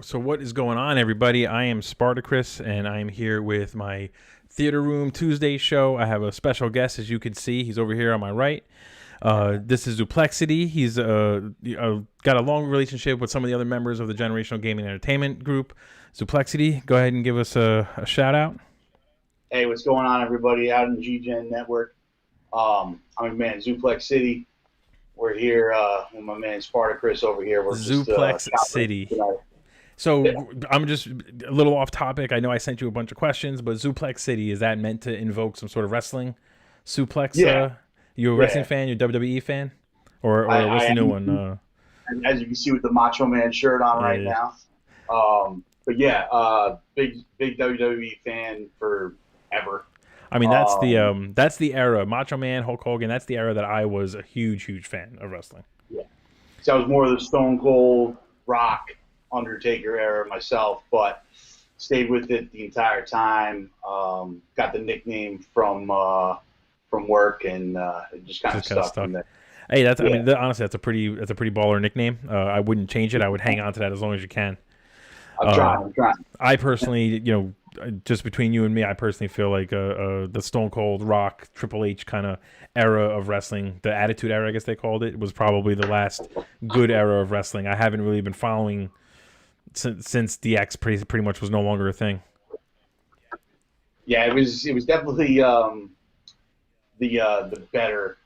So what is going on, everybody? I am Spartacus, and I'm here with my Theater Room Tuesday show. I have a special guest, as you can see. He's over here on my right. This is Duplexity. He's got a long relationship with some of the other members of the Generational Gaming Entertainment group. Duplexity, go ahead and give us a shout out. Hey, what's going on, everybody out in the GGen network? I'm your man, Zuplex City. We're here with my man Spartacus over here. We're Zuplex City. So I'm just a little off topic. I know I sent you a bunch of questions, but Zuplex City, is that meant to invoke some sort of wrestling suplex? Yeah. You a wrestling fan? You a WWE fan? Or what's the new one? As you can see with the Macho Man shirt on right now. But yeah, big WWE fan forever. I mean, that's the era. Macho Man, Hulk Hogan, that's the era that I was a huge fan of wrestling. Yeah. So I was more of the Stone Cold, Rock, Undertaker era myself, but stayed with it the entire time. Got the nickname from work, and it just kind of stuck from there. Hey, I mean, honestly, that's a pretty baller nickname. I wouldn't change it. I would hang on to that as long as you can. I'm trying. I personally, just between you and me, I personally feel like the Stone Cold, Rock, Triple H kind of era of wrestling, the Attitude Era, I guess they called it, was probably the last good era of wrestling. I haven't really been following since DX pretty much was no longer a thing. Yeah, it was definitely the better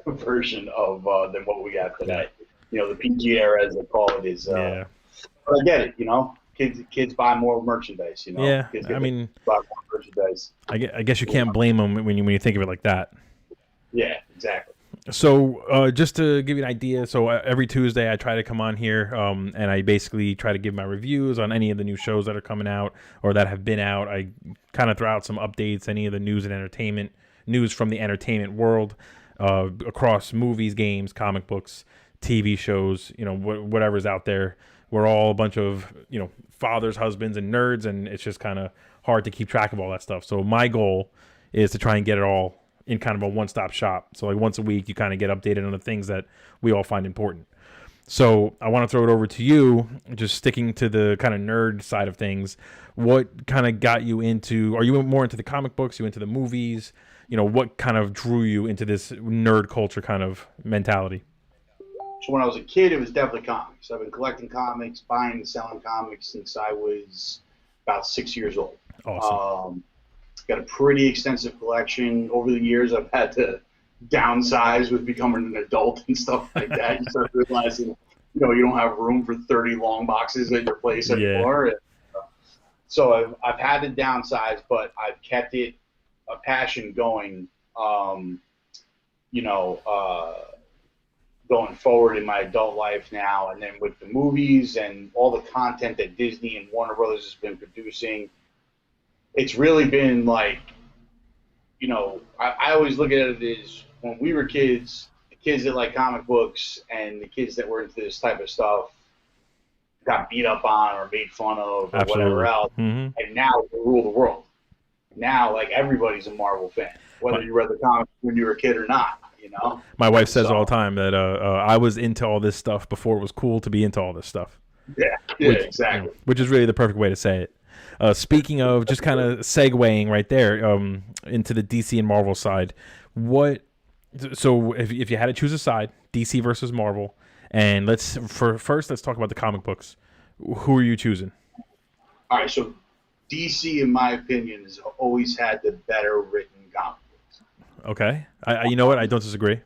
version of than what we got today. The PG era, as they call it, is. But I get it. Kids buy more merchandise. Yeah, kids I mean, buy more merchandise. I guess you can't blame them when you think of it like that. Yeah, exactly. So just to give you an idea, so every Tuesday I try to come on here and I basically try to give my reviews on any of the new shows that are coming out or that have been out. I kind of throw out some updates, any of the news from the entertainment world across movies, games, comic books, TV shows, whatever's out there. We're all a bunch of, fathers, husbands, and nerds, and it's just kind of hard to keep track of all that stuff. So my goal is to try and get it all in kind of a one-stop shop. So like once a week, you kind of get updated on the things that we all find important. So I want to throw it over to you, just sticking to the kind of nerd side of things. What kind of got you into, are you more into the comic books, you into the movies? What kind of drew you into this nerd culture kind of mentality? So when I was a kid, it was definitely comics. I've been collecting comics, buying and selling comics since I was about 6 years old. Awesome. Got a pretty extensive collection. Over the years, I've had to downsize with becoming an adult and stuff like that. You start realizing, you don't have room for 30 long boxes at your place anymore. Yeah. And, so I've had to downsize, but I've kept it a passion going. Going forward in my adult life now, and then with the movies and all the content that Disney and Warner Brothers has been producing, it's really been like, I always look at it as when we were kids, the kids that like comic books and the kids that were into this type of stuff got beat up on or made fun of or Absolutely. Whatever else, mm-hmm. And now they rule the world. Now, like, everybody's a Marvel fan, whether you read the comics when you were a kid or not. My wife says all the time that I was into all this stuff before it was cool to be into all this stuff. Yeah, exactly. Which is really the perfect way to say it. Speaking of, just kind of segueing right there into the DC and Marvel side, so if you had to choose a side, DC versus Marvel, and let's talk about the comic books. Who are you choosing? All right, so DC, in my opinion, has always had the better written comic books. Okay. You know what? I don't disagree.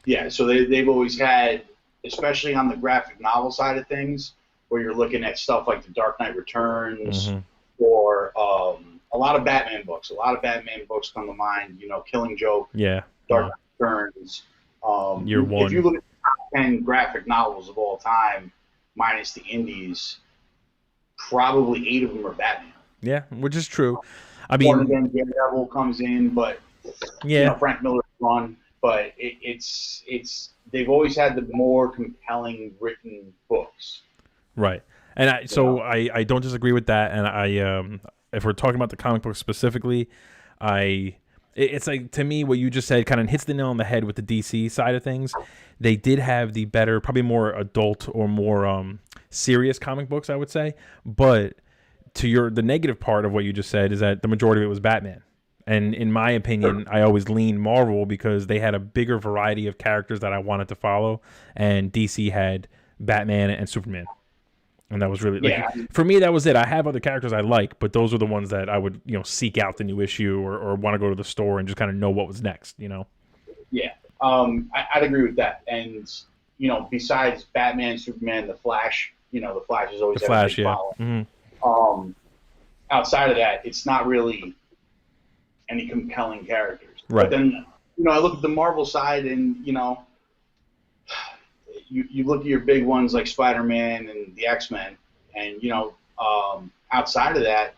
Yeah, so they've always had, especially on the graphic novel side of things, where you're looking at stuff like The Dark Knight Returns, mm-hmm. or a lot of Batman books. A lot of Batman books come to mind, Killing Joke, Dark Knight Returns. Year one. If you look at the top 10 graphic novels of all time, minus the indies, probably 8 of them are Batman. Yeah, which is true. I mean, One of them, Daredevil comes in, but Frank Miller's run, but it's they've always had the more compelling written books. Right, and I don't disagree with that. And if we're talking about the comic book specifically, it's like, to me, what you just said kind of hits the nail on the head with the DC side of things. They did have the better, probably more adult or more serious comic books, I would say. But the negative part of what you just said is that the majority of it was Batman. And in my opinion, I always leaned Marvel because they had a bigger variety of characters that I wanted to follow, and DC had Batman and Superman. And that was really for me. That was it. I have other characters I like, but those are the ones that I would seek out the new issue or want to go to the store and just kind of know what was next. Yeah, I'd agree with that. And besides Batman, Superman, the Flash, the Flash is always the Flash. A big Yeah. follow. Mm-hmm. Outside of that, it's not really any compelling characters. Right. But then I look at the Marvel side, and you look at your big ones like Spider-Man and the X-Men, and outside of that,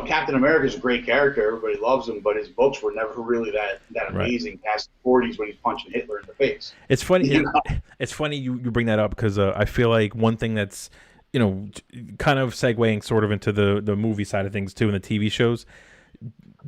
Captain America's a great character. Everybody loves him, but his books were never really that amazing past the 40s when he's punching Hitler in the face. It's funny. It's funny you bring that up because I feel like one thing that's kind of segueing sort of into the movie side of things too, and the TV shows.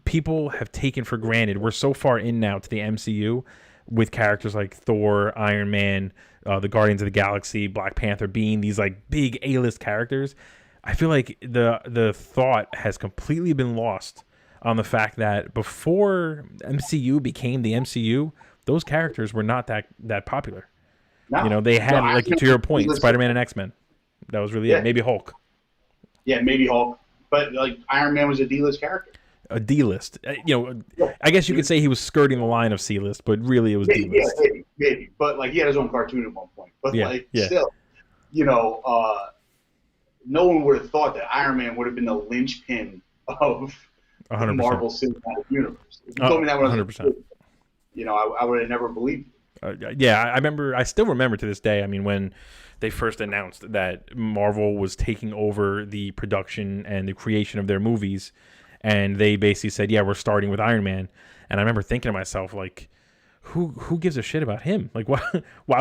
People have taken for granted. We're so far in now to the MCU with characters like Thor, Iron Man, the Guardians of the Galaxy, Black Panther being these like big A-list characters. I feel like the thought has completely been lost on the fact that before MCU became the MCU, those characters were not that popular. No. They had to your point, Spider-Man and X-Men. That was really it. Maybe Hulk. Yeah, maybe Hulk. But like Iron Man was a D-list character. A D-list. I guess you could say he was skirting the line of C-list, but really it was D-list. Yeah, maybe. But like he had his own cartoon at one point. But still, no one would have thought that Iron Man would have been the linchpin of 100%. The Marvel Cinematic Universe. If you told me that when I was 100%. I would have never believed it. I still remember to this day, when they first announced that Marvel was taking over the production and the creation of their movies, and they basically said, we're starting with Iron Man. And I remember thinking to myself, like, who gives a shit about him? Like, why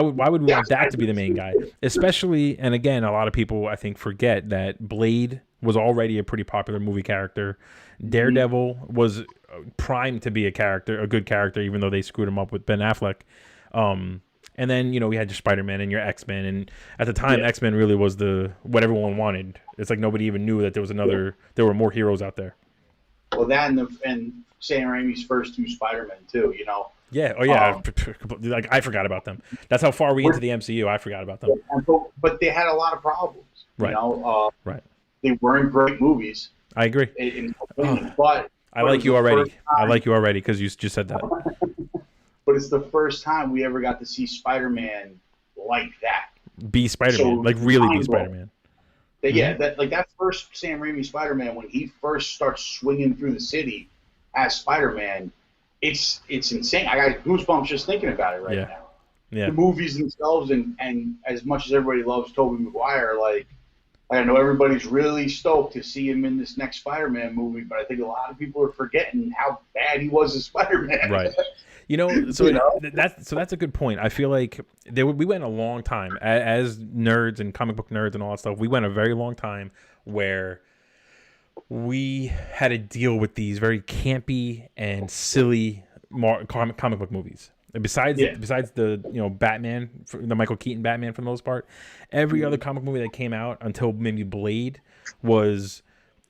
would we want that to be the main guy? Especially, and again, a lot of people, I think, forget that Blade was already a pretty popular movie character. Daredevil was primed to be a good character, even though they screwed him up with Ben Affleck. And then, we had your Spider-Man and your X-Men. And at the time, X-Men really was what everyone wanted. It's like nobody even knew that there were more heroes out there. Well, that and Sam Raimi's first two Spider-Men, too, Yeah. Oh, yeah. Like I forgot about them. That's how far we into the MCU. I forgot about them. But they had a lot of problems. Right. Right. They weren't great movies. I agree. But I like you already. I like you already because you just said that. But it's the first time we ever got to see Spider-Man like that. Be Spider-Man, like really be Spider-Man. Yeah, that first Sam Raimi Spider-Man, when he first starts swinging through the city as Spider-Man, it's insane. I got goosebumps just thinking about it now. Yeah. The movies themselves, and as much as everybody loves Tobey Maguire, I know everybody's really stoked to see him in this next Spider-Man movie, but I think a lot of people are forgetting how bad he was as Spider-Man. Right. That's a good point. I feel like we went a long time as nerds and comic book nerds and all that stuff. We went a very long time where we had to deal with these very campy and silly comic book movies. Besides the Batman, the Michael Keaton Batman for the most part, every other comic movie that came out until maybe Blade was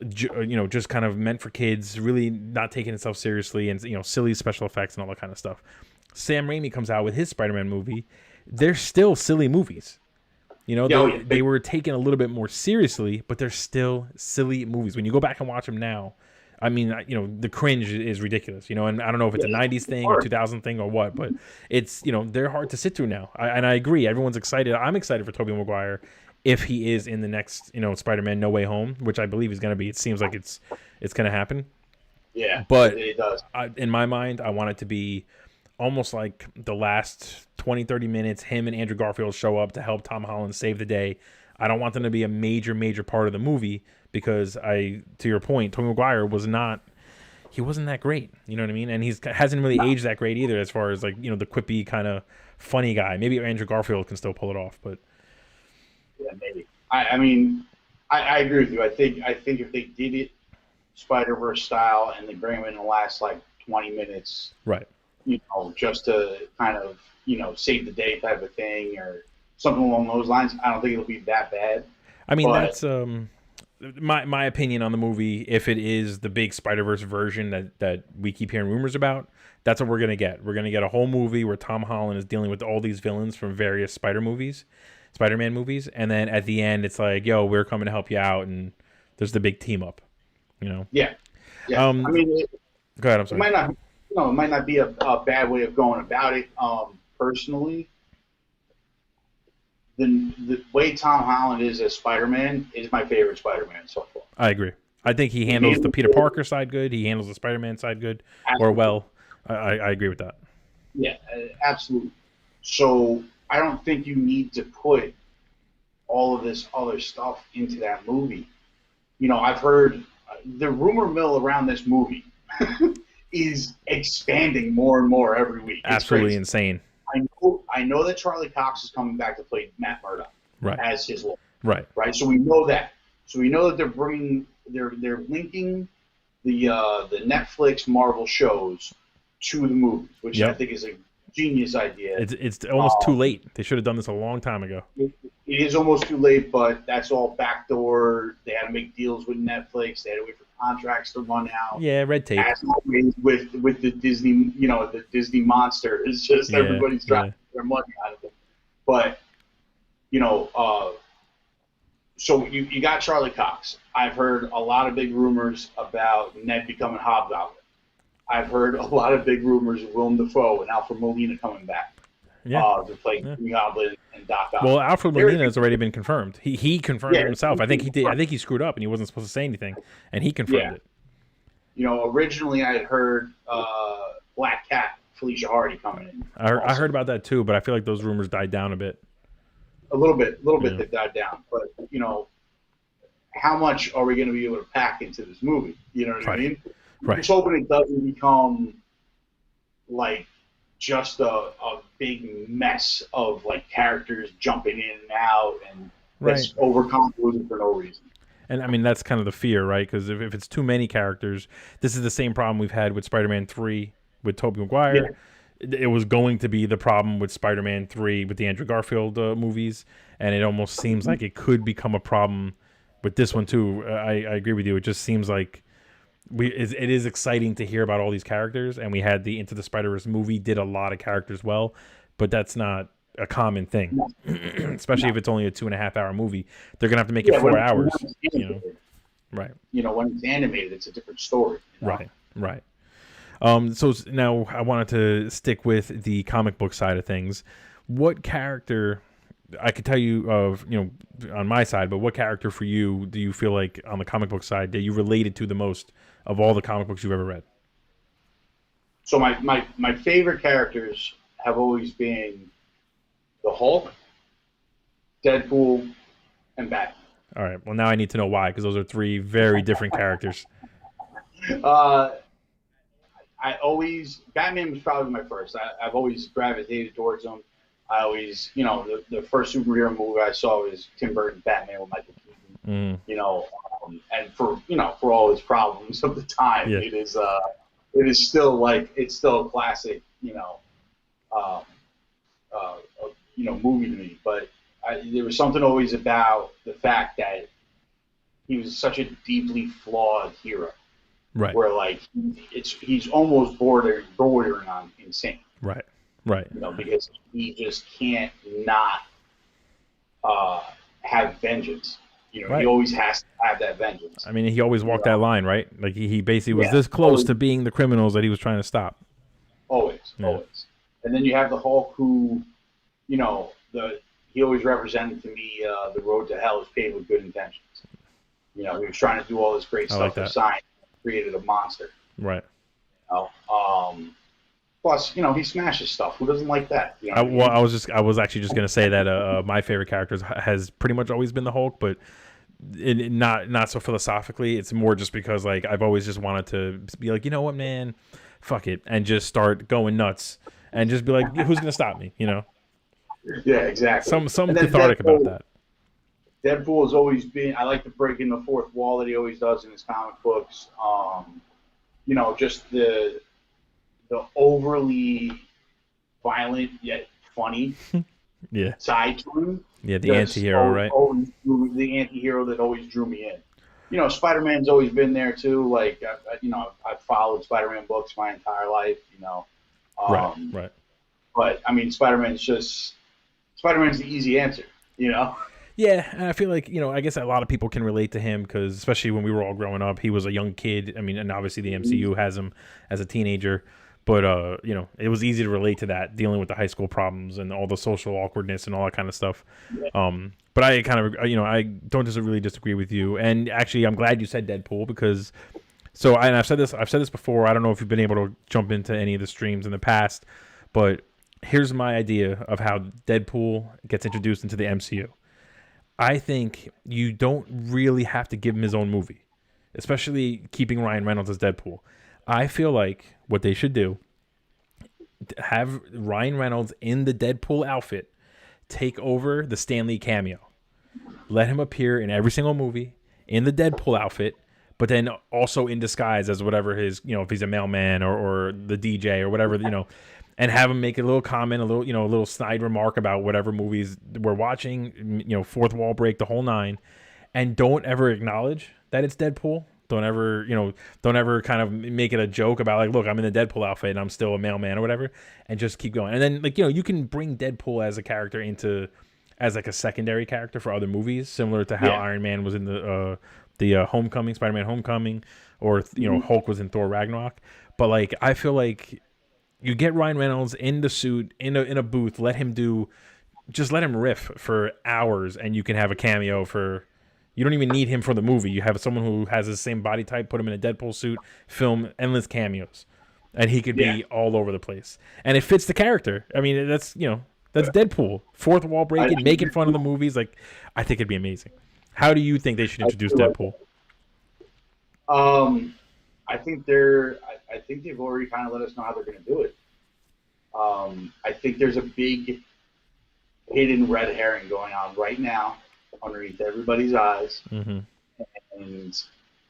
just kind of meant for kids, really not taking itself seriously, and silly special effects and all that kind of stuff. Sam Raimi comes out with his Spider-Man movie. They're still silly movies. They were taken a little bit more seriously, but they're still silly movies. When you go back and watch them now, the cringe is ridiculous, and I don't know if it's a 90s thing or 2000 thing or what, but it's, they're hard to sit through now. And I agree. Everyone's excited. I'm excited for Tobey Maguire if he is in the next, Spider-Man No Way Home, which I believe he's going to be. It seems like it's going to happen. Yeah, but it does. In my mind, I want it to be almost like the last 20, 30 minutes, him and Andrew Garfield show up to help Tom Holland save the day. I don't want them to be a major, major part of the movie because to your point, Tobey Maguire wasn't that great. You know what I mean? And hasn't really aged that great either as far as the quippy kind of funny guy. Maybe Andrew Garfield can still pull it off, but yeah, maybe. I agree with you. I think if they did it Spider-Verse style and they bring him in the last 20 minutes, right? Just to kind of save the day type of thing, or something along those lines. I don't think it'll be that bad. I mean, But that's my opinion on the movie. If it is the big Spider-Verse version that we keep hearing rumors about, that's what we're gonna get. We're gonna get a whole movie where Tom Holland is dealing with all these villains from various Spider-Man movies, and then at the end, it's like, yo, we're coming to help you out, and there's the big team up. You know. yeah, yeah. I mean, Go ahead. I'm it sorry. might not, it might not be a bad way of going about it. Personally, the way Tom Holland is as Spider-Man is my favorite Spider-Man so far. I agree. I think he handles the Peter Parker side good. He handles the Spider-Man side good, or well. I agree with that. Yeah, absolutely. So I don't think you need to put all of this other stuff into that movie. I've heard the rumor mill around this movie is expanding more and more every week. It's Absolutely crazy. insane. I know that Charlie Cox is coming back to play Matt Murdock as his Lord. Right. So we know that. So we know that they're linking the Netflix Marvel shows to the movies, which I think is a genius idea. It's almost too late. They should have done this a long time ago. It is almost too late, but that's all backdoor. They had to make deals with Netflix. They had to wait for contracts to run out. Yeah, red tape. As always with the Disney, the Disney monster, it's just everybody's trying to get their money out of it. But so you got Charlie Cox. I've heard a lot of big rumors about Ned becoming Hobgoblin. I've heard a lot of big rumors of Willem Dafoe and Alfred Molina coming back to play Green Goblin and Doc Ock. Well, Alfred Molina has already been confirmed. He confirmed it himself. I think he did. I think he screwed up and he wasn't supposed to say anything, and he confirmed it. Originally I had heard Black Cat, Felicia Hardy coming in. I heard about that too, but I feel like those rumors died down a bit. A little bit they died down. But how much are we going to be able to pack into this movie? You know what I mean? Right. I'm just hoping it doesn't become like just a big mess of like characters jumping in and out and it's overconvoluted for no reason. And I mean, that's kind of the fear, right? Because if it's too many characters, this is the same problem we've had with Spider-Man 3 with Tobey Maguire. Yeah. It was going to be the problem with Spider-Man 3 with the Andrew Garfield movies, and it almost seems like it could become a problem with this one too. I agree with you. It just seems like it is exciting to hear about all these characters, and we had the Into the Spider-Verse movie did a lot of characters well, but that's not a common thing, especially if it's only a 2.5 hour movie. They're gonna have to make it 4 hours. Right. When it's animated, it's a different story. Right. So now I wanted to stick with the comic book side of things. What character, I could tell you of, on my side, but what character for you do you feel like on the comic book side that you related to the most of all the comic books you've ever read? So my favorite characters have always been the Hulk, Deadpool, and Batman. All right. Well, now I need to know why, because those are three very different characters. Batman was probably my first. I've always gravitated towards him. I always, the first superhero movie I saw was Tim Burton's Batman with Michael Keaton. And for all his problems of the time, it is still a classic, movie to me. But there was something always about the fact that he was such a deeply flawed hero. Right. Where he's almost bordering on insane. Right. Because he just can't not have vengeance. He always has to have that vengeance. I mean, he always walked that line, right? Like he basically was this close to being the criminals that he was trying to stop. Always. And then you have the Hulk, who, he always represented to me the road to hell is paved with good intentions. He was trying to do all this great stuff for science, created a monster. Right. Plus, he smashes stuff. Who doesn't like that? I was actually just gonna say that my favorite character has pretty much always been the Hulk, but not so philosophically. It's more just because I've always just wanted to be like, you know what, man, fuck it, and just start going nuts and just be like, who's gonna stop me? Yeah, exactly. Some cathartic about that. Deadpool has always been. I like to break in the fourth wall that he always does in his comic books. Just the overly violent yet funny. Yeah. side to him Yeah, the that's anti-hero, right? the anti-hero that always drew me in. Spider-Man's always been there too. Like, I've followed Spider-Man books my entire life. Right, Um, right. but I mean, Spider-Man's the easy answer. You know. Yeah, and I feel like, I guess a lot of people can relate to him because, especially when we were all growing up, he was a young kid. I mean, and obviously the MCU has him as a teenager, but it was easy to relate to that, dealing with the high school problems and all the social awkwardness and all that kind of stuff. But I kind of, I don't really disagree with you. And actually, I'm glad you said Deadpool because, and I've said this before. I don't know if you've been able to jump into any of the streams in the past, but here's my idea of how Deadpool gets introduced into the MCU. I think you don't really have to give him his own movie, especially keeping Ryan Reynolds as Deadpool. I feel like what they should do, have Ryan Reynolds in the Deadpool outfit take over the Stan Lee cameo. Let him appear in every single movie in the Deadpool outfit, but then also in disguise as whatever his, if he's a mailman or the DJ or whatever, and have him make a little comment, a little snide remark about whatever movies we're watching, fourth wall break, the whole nine, and don't ever acknowledge that it's Deadpool. Don't ever kind of make it a joke about like, look, I'm in the Deadpool outfit and I'm still a mailman or whatever, and just keep going. And then you can bring Deadpool as a character as like a secondary character for other movies, similar to how Iron Man was in the Homecoming, Spider-Man Homecoming, or Hulk was in Thor Ragnarok. But like, I feel like you get Ryan Reynolds in the suit in a booth, let him riff for hours, and you can have a cameo for. You don't even need him for the movie. You have someone who has the same body type, put him in a Deadpool suit, film endless cameos, and he could be all over the place, and it fits the character. I mean, that's Deadpool, fourth wall breaking, making fun of the movies. Like, I think it'd be amazing. How do you think they should introduce Deadpool? I think they've already kind of let us know how they're going to do it. I think there's a big hidden red herring going on right now underneath everybody's eyes, and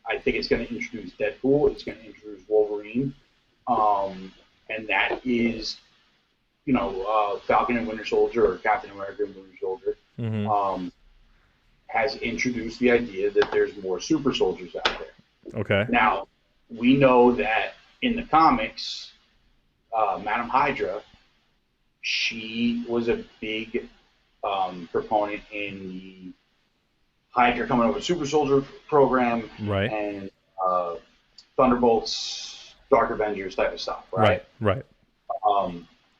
I think it's going to introduce Deadpool. It's going to introduce Wolverine, and that is, Falcon and Winter Soldier, or Captain America and Winter Soldier, has introduced the idea that there's more super soldiers out there. Okay. Now, we know that in the comics, Madame Hydra, she was a big proponent in the Hydra coming over Super Soldier program, right? And Thunderbolts, Dark Avengers type of stuff, right? Right.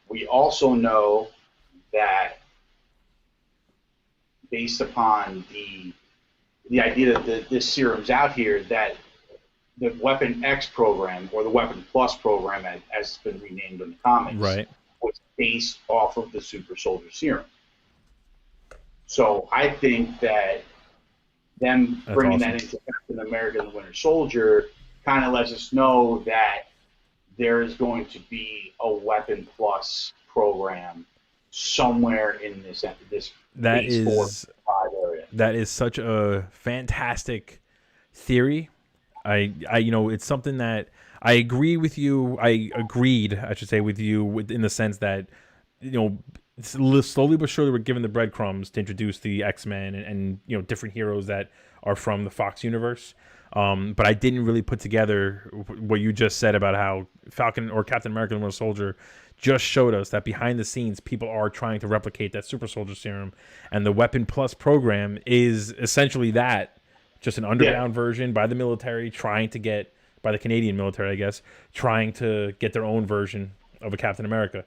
We also know that based upon the idea that this serum's out here, that the Weapon X program, or the Weapon Plus program, as it's been renamed in the comics, was based off of the Super Soldier Serum. So I think that them bringing that into Captain America and the Winter Soldier kind of lets us know that there is going to be a Weapon Plus program somewhere in this Phase 4 area. That is such a fantastic theory. It's something that I agree with you. I should say, with you in the sense that, slowly but surely we're given the breadcrumbs to introduce the X-Men and different heroes that are from the Fox universe. But I didn't really put together what you just said about how Falcon or Captain America and Winter Soldier just showed us that behind the scenes people are trying to replicate that Super Soldier Serum, and the Weapon Plus program is essentially that, just an underground version by the military by the Canadian military, I guess, trying to get their own version of a Captain America.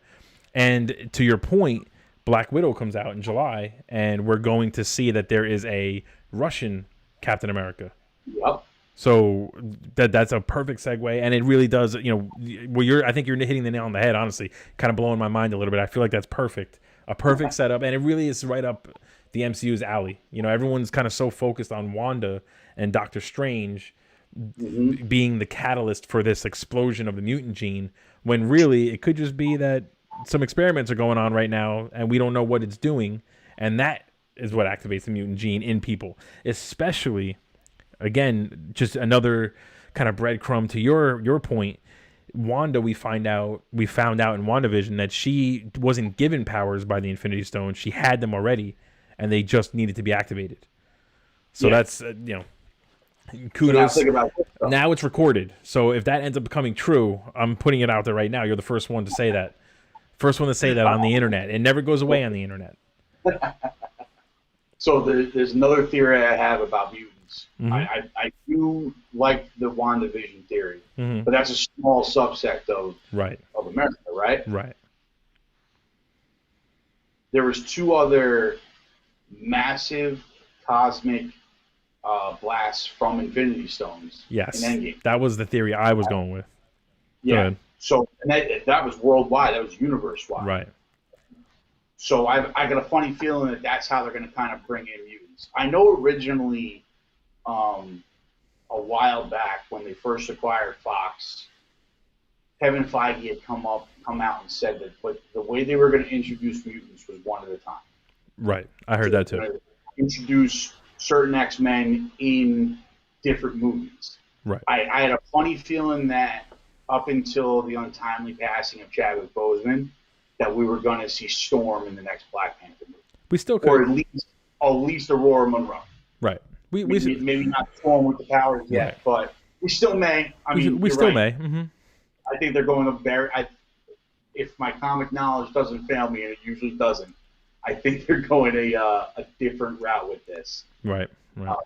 And to your point, Black Widow comes out in July, and we're going to see that there is a Russian Captain America. Yep. So that's a perfect segue, and it really does. I think you're hitting the nail on the head. Honestly, kind of blowing my mind a little bit. I feel like that's perfect, a perfect setup, and it really is right up the MCU's alley. Everyone's kind of so focused on Wanda and Doctor Strange being the catalyst for this explosion of the mutant gene, when really it could just be that some experiments are going on right now, and we don't know what it's doing, and that is what activates the mutant gene in people. Especially, again, just another kind of breadcrumb to your point. Wanda, we found out in WandaVision that she wasn't given powers by the Infinity Stone. She had them already, and they just needed to be activated. So that's kudos. So now, think about this, Now it's recorded. So if that ends up becoming true, I'm putting it out there right now. You're the first one to say that. First one to say that on the internet. It never goes away on the internet. So there's another theory I have about mutants. Mm-hmm. I do like the WandaVision theory, Mm-hmm. but that's a small subsect of America, right? Right. There was 2 other massive cosmic blasts from Infinity Stones. Yes. In Endgame. That was the theory I was going with. Yeah. So and that was worldwide. That was universe-wide. Right. So I got a funny feeling that that's how they're going to kind of bring in mutants. I know originally, a while back when they first acquired Fox, Kevin Feige had come out and said that, but the way they were going to introduce mutants was one at a time. Right. I heard that too. Introduce certain X-Men in different movies. Right. I had a funny feeling that up until the untimely passing of Chadwick Boseman, that we were going to see Storm in the next Black Panther movie. We still could. Or at least Aurora Monroe. Right. Maybe not Storm with the powers yet, right. But we still may. I mean, we still right. may. Mm-hmm. I think they're going to if my comic knowledge doesn't fail me, and it usually doesn't, I think they're going a different route with this. Right. Right.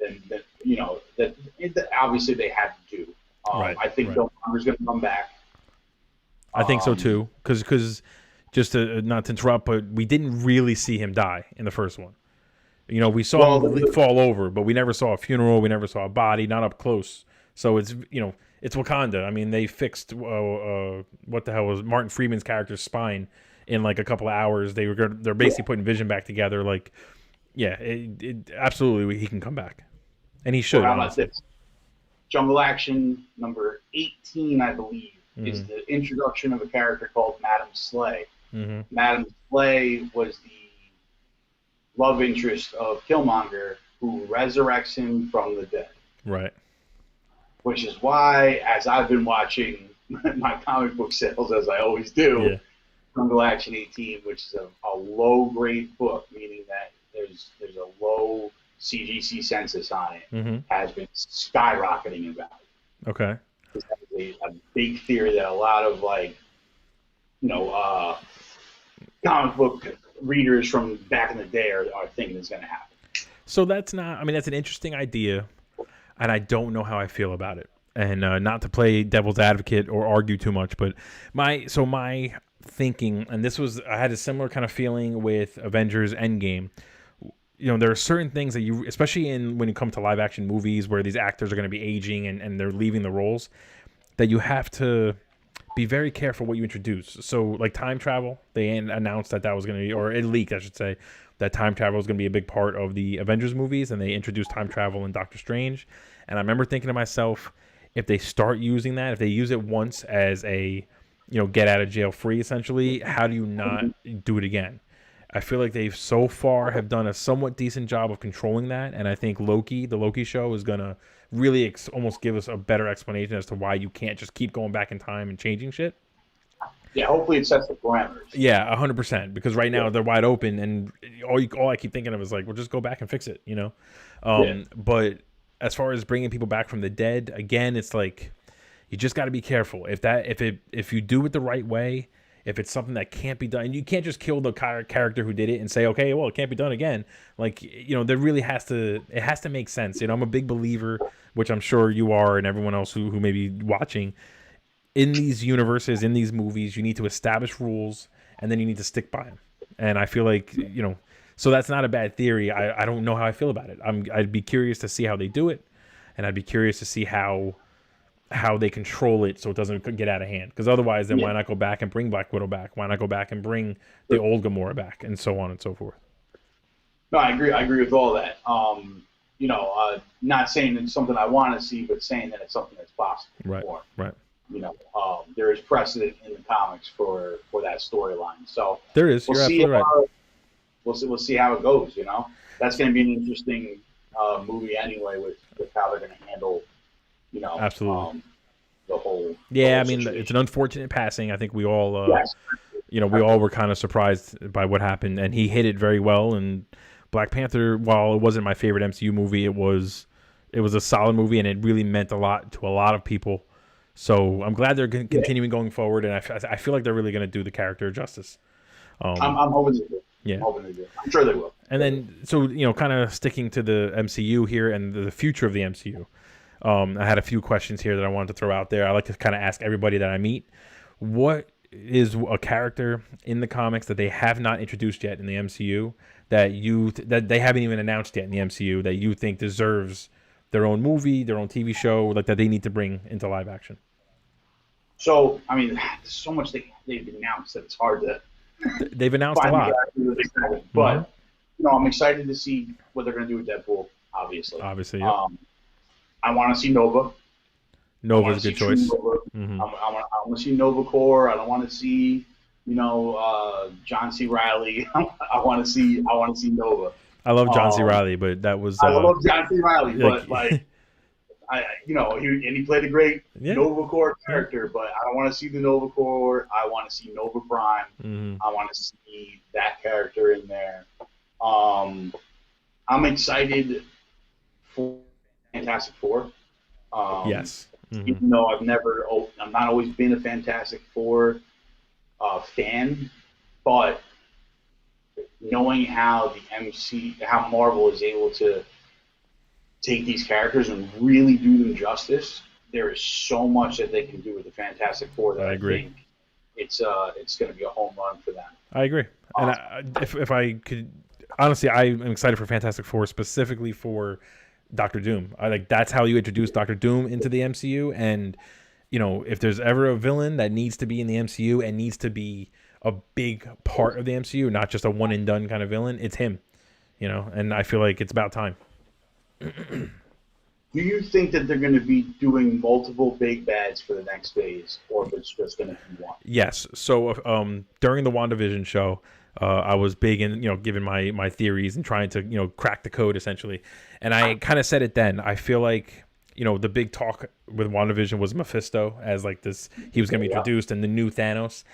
That obviously they had to do. Right. I think Killmonger's going to come back. I think so too, because just to not to interrupt, but we didn't really see him die in the first one. We saw him fall over, but we never saw a funeral. We never saw a body, not up close. So it's it's Wakanda. I mean, they fixed what the hell was Martin Freeman's character's spine in like a couple of hours. They're basically putting Vision back together. Like, absolutely he can come back, and he should. Well, how about this? Jungle Action number 18, I believe, is the introduction of a character called Madame Slay. Mm-hmm. Madame Slay was the love interest of Killmonger, who resurrects him from the dead. Right. Which is why, as I've been watching my comic book sales, as I always do, Jungle Action 18, which is a low-grade book, meaning that there's a low CGC census on it, has been skyrocketing in value. Okay. That is a big theory that a lot of comic book readers from back in the day are thinking is going to happen. So that's an interesting idea, and I don't know how I feel about it. And not to play devil's advocate or argue too much, but my thinking, and I had a similar kind of feeling with Avengers Endgame. There are certain things that especially when you come to live action movies where these actors are going to be aging and they're leaving the roles, that you have to be very careful what you introduce. So like time travel, they announced that was going to be, or it leaked, I should say, that time travel was going to be a big part of the Avengers movies, and they introduced time travel in Doctor Strange. And I remember thinking to myself, if they start using that, if they use it once as a, get out of jail free, essentially, how do you not do it again? I feel like they've so far have done a somewhat decent job of controlling that, and I think the Loki show is going to really almost give us a better explanation as to why you can't just keep going back in time and changing shit. Yeah, hopefully it sets the parameters. Yeah, 100%, because right now they're wide open, and all I keep thinking of is like, well, just go back and fix it, But as far as bringing people back from the dead, again, it's like you just got to be careful. If you do it the right way, if it's something that can't be done, you can't just kill the character who did it and say, okay, well, it can't be done again. Like, there really has to make sense. I'm a big believer, which I'm sure you are, and everyone else who may be watching, in these universes, in these movies, you need to establish rules, and then you need to stick by them. And I feel like, so that's not a bad theory. I don't know how I feel about it. I'd be curious to see how they do it, and I'd be curious to see how they control it so it doesn't get out of hand. Because otherwise, then why not go back and bring Black Widow back? Why not go back and bring the old Gamora back, and so on and so forth? No, I agree with all that. Not saying it's something I want to see, but saying that it's something that's possible. Right. There is precedent in the comics for that storyline. So there is. You're absolutely right. We'll see how it goes. That's going to be an interesting movie anyway, with how they're going to handle. Absolutely. Yeah, I mean, situation. it's an unfortunate passing. I think we all, Yes. we all were kind of surprised by what happened, and he hit it very well. And Black Panther, while it wasn't my favorite MCU movie, it was a solid movie, and it really meant a lot to a lot of people. So I'm glad they're continuing going forward, and I feel like they're really going to do the character justice. I'm hoping they do. Yeah. I'm hoping they do. I'm sure they will. And then, so, kind of sticking to the MCU here and the future of the MCU. I had a few questions here that I wanted to throw out there. I like to kind of ask everybody that I meet, what is a character in the comics that they have not introduced yet in the MCU that they haven't even announced yet in the MCU that you think deserves their own movie, their own TV show, like that they need to bring into live action? So, I mean, there's so much they've announced that it's hard to They've announced a find lot. But, I'm excited to see what they're going to do with Deadpool, obviously. Obviously, yeah. I want to see Nova. Nova's a good choice. I want to see Nova Corps. I don't want to see, John C. Riley. I want to see Nova. I love John C. Riley, but that was. I love John C. Riley, but like, he played a great Nova Corps character, but I don't want to see the Nova Corps. I want to see Nova Prime. I want to see that character in there. I'm excited for Fantastic Four. Yes. Even though I'm not always been a Fantastic Four fan, but knowing how how Marvel is able to take these characters and really do them justice, there is so much that they can do with the Fantastic Four that I think it's going to be a home run for them. I agree. And if I could, honestly, I'm excited for Fantastic Four, specifically for Doctor Doom. That's how you introduce Doctor Doom into the MCU. And if there's ever a villain that needs to be in the MCU and needs to be a big part of the MCU, not just a one and done kind of villain, it's him. And I feel like it's about time. Do you think that they're going to be doing multiple big bads for the next phase, or if it's just going to be one? Yes. So during the WandaVision show, I was big in giving my theories and trying to crack the code essentially, and I kind of said it then. I feel like the big talk with WandaVision was Mephisto as like this. He was going to be introduced and the new Thanos.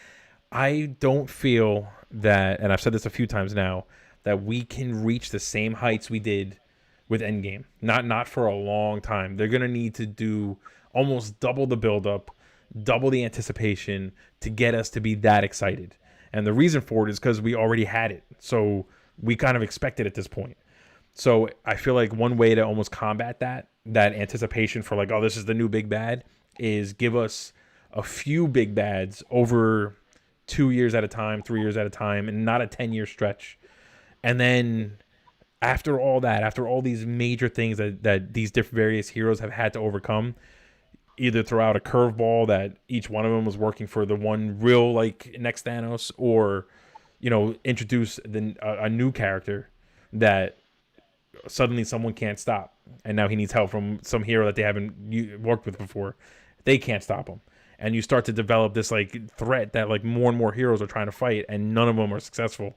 I don't feel that, and I've said this a few times now, that we can reach the same heights we did with Endgame. Not for a long time. They're going to need to do almost double the buildup, double the anticipation to get us to be that excited. And the reason for it is because we already had it. So we kind of expect it at this point. So I feel like one way to almost combat that anticipation for like, oh, this is the new big bad, is give us a few big bads over 2 years at a time, 3 years at a time, and not a 10-year stretch. And then after all that, after all these major things that these different various heroes have had to overcome, either throw out a curveball that each one of them was working for the one real like next Thanos, or introduce a new character that suddenly someone can't stop, and now he needs help from some hero that they haven't worked with before. They can't stop him, and you start to develop this like threat that like more and more heroes are trying to fight, and none of them are successful.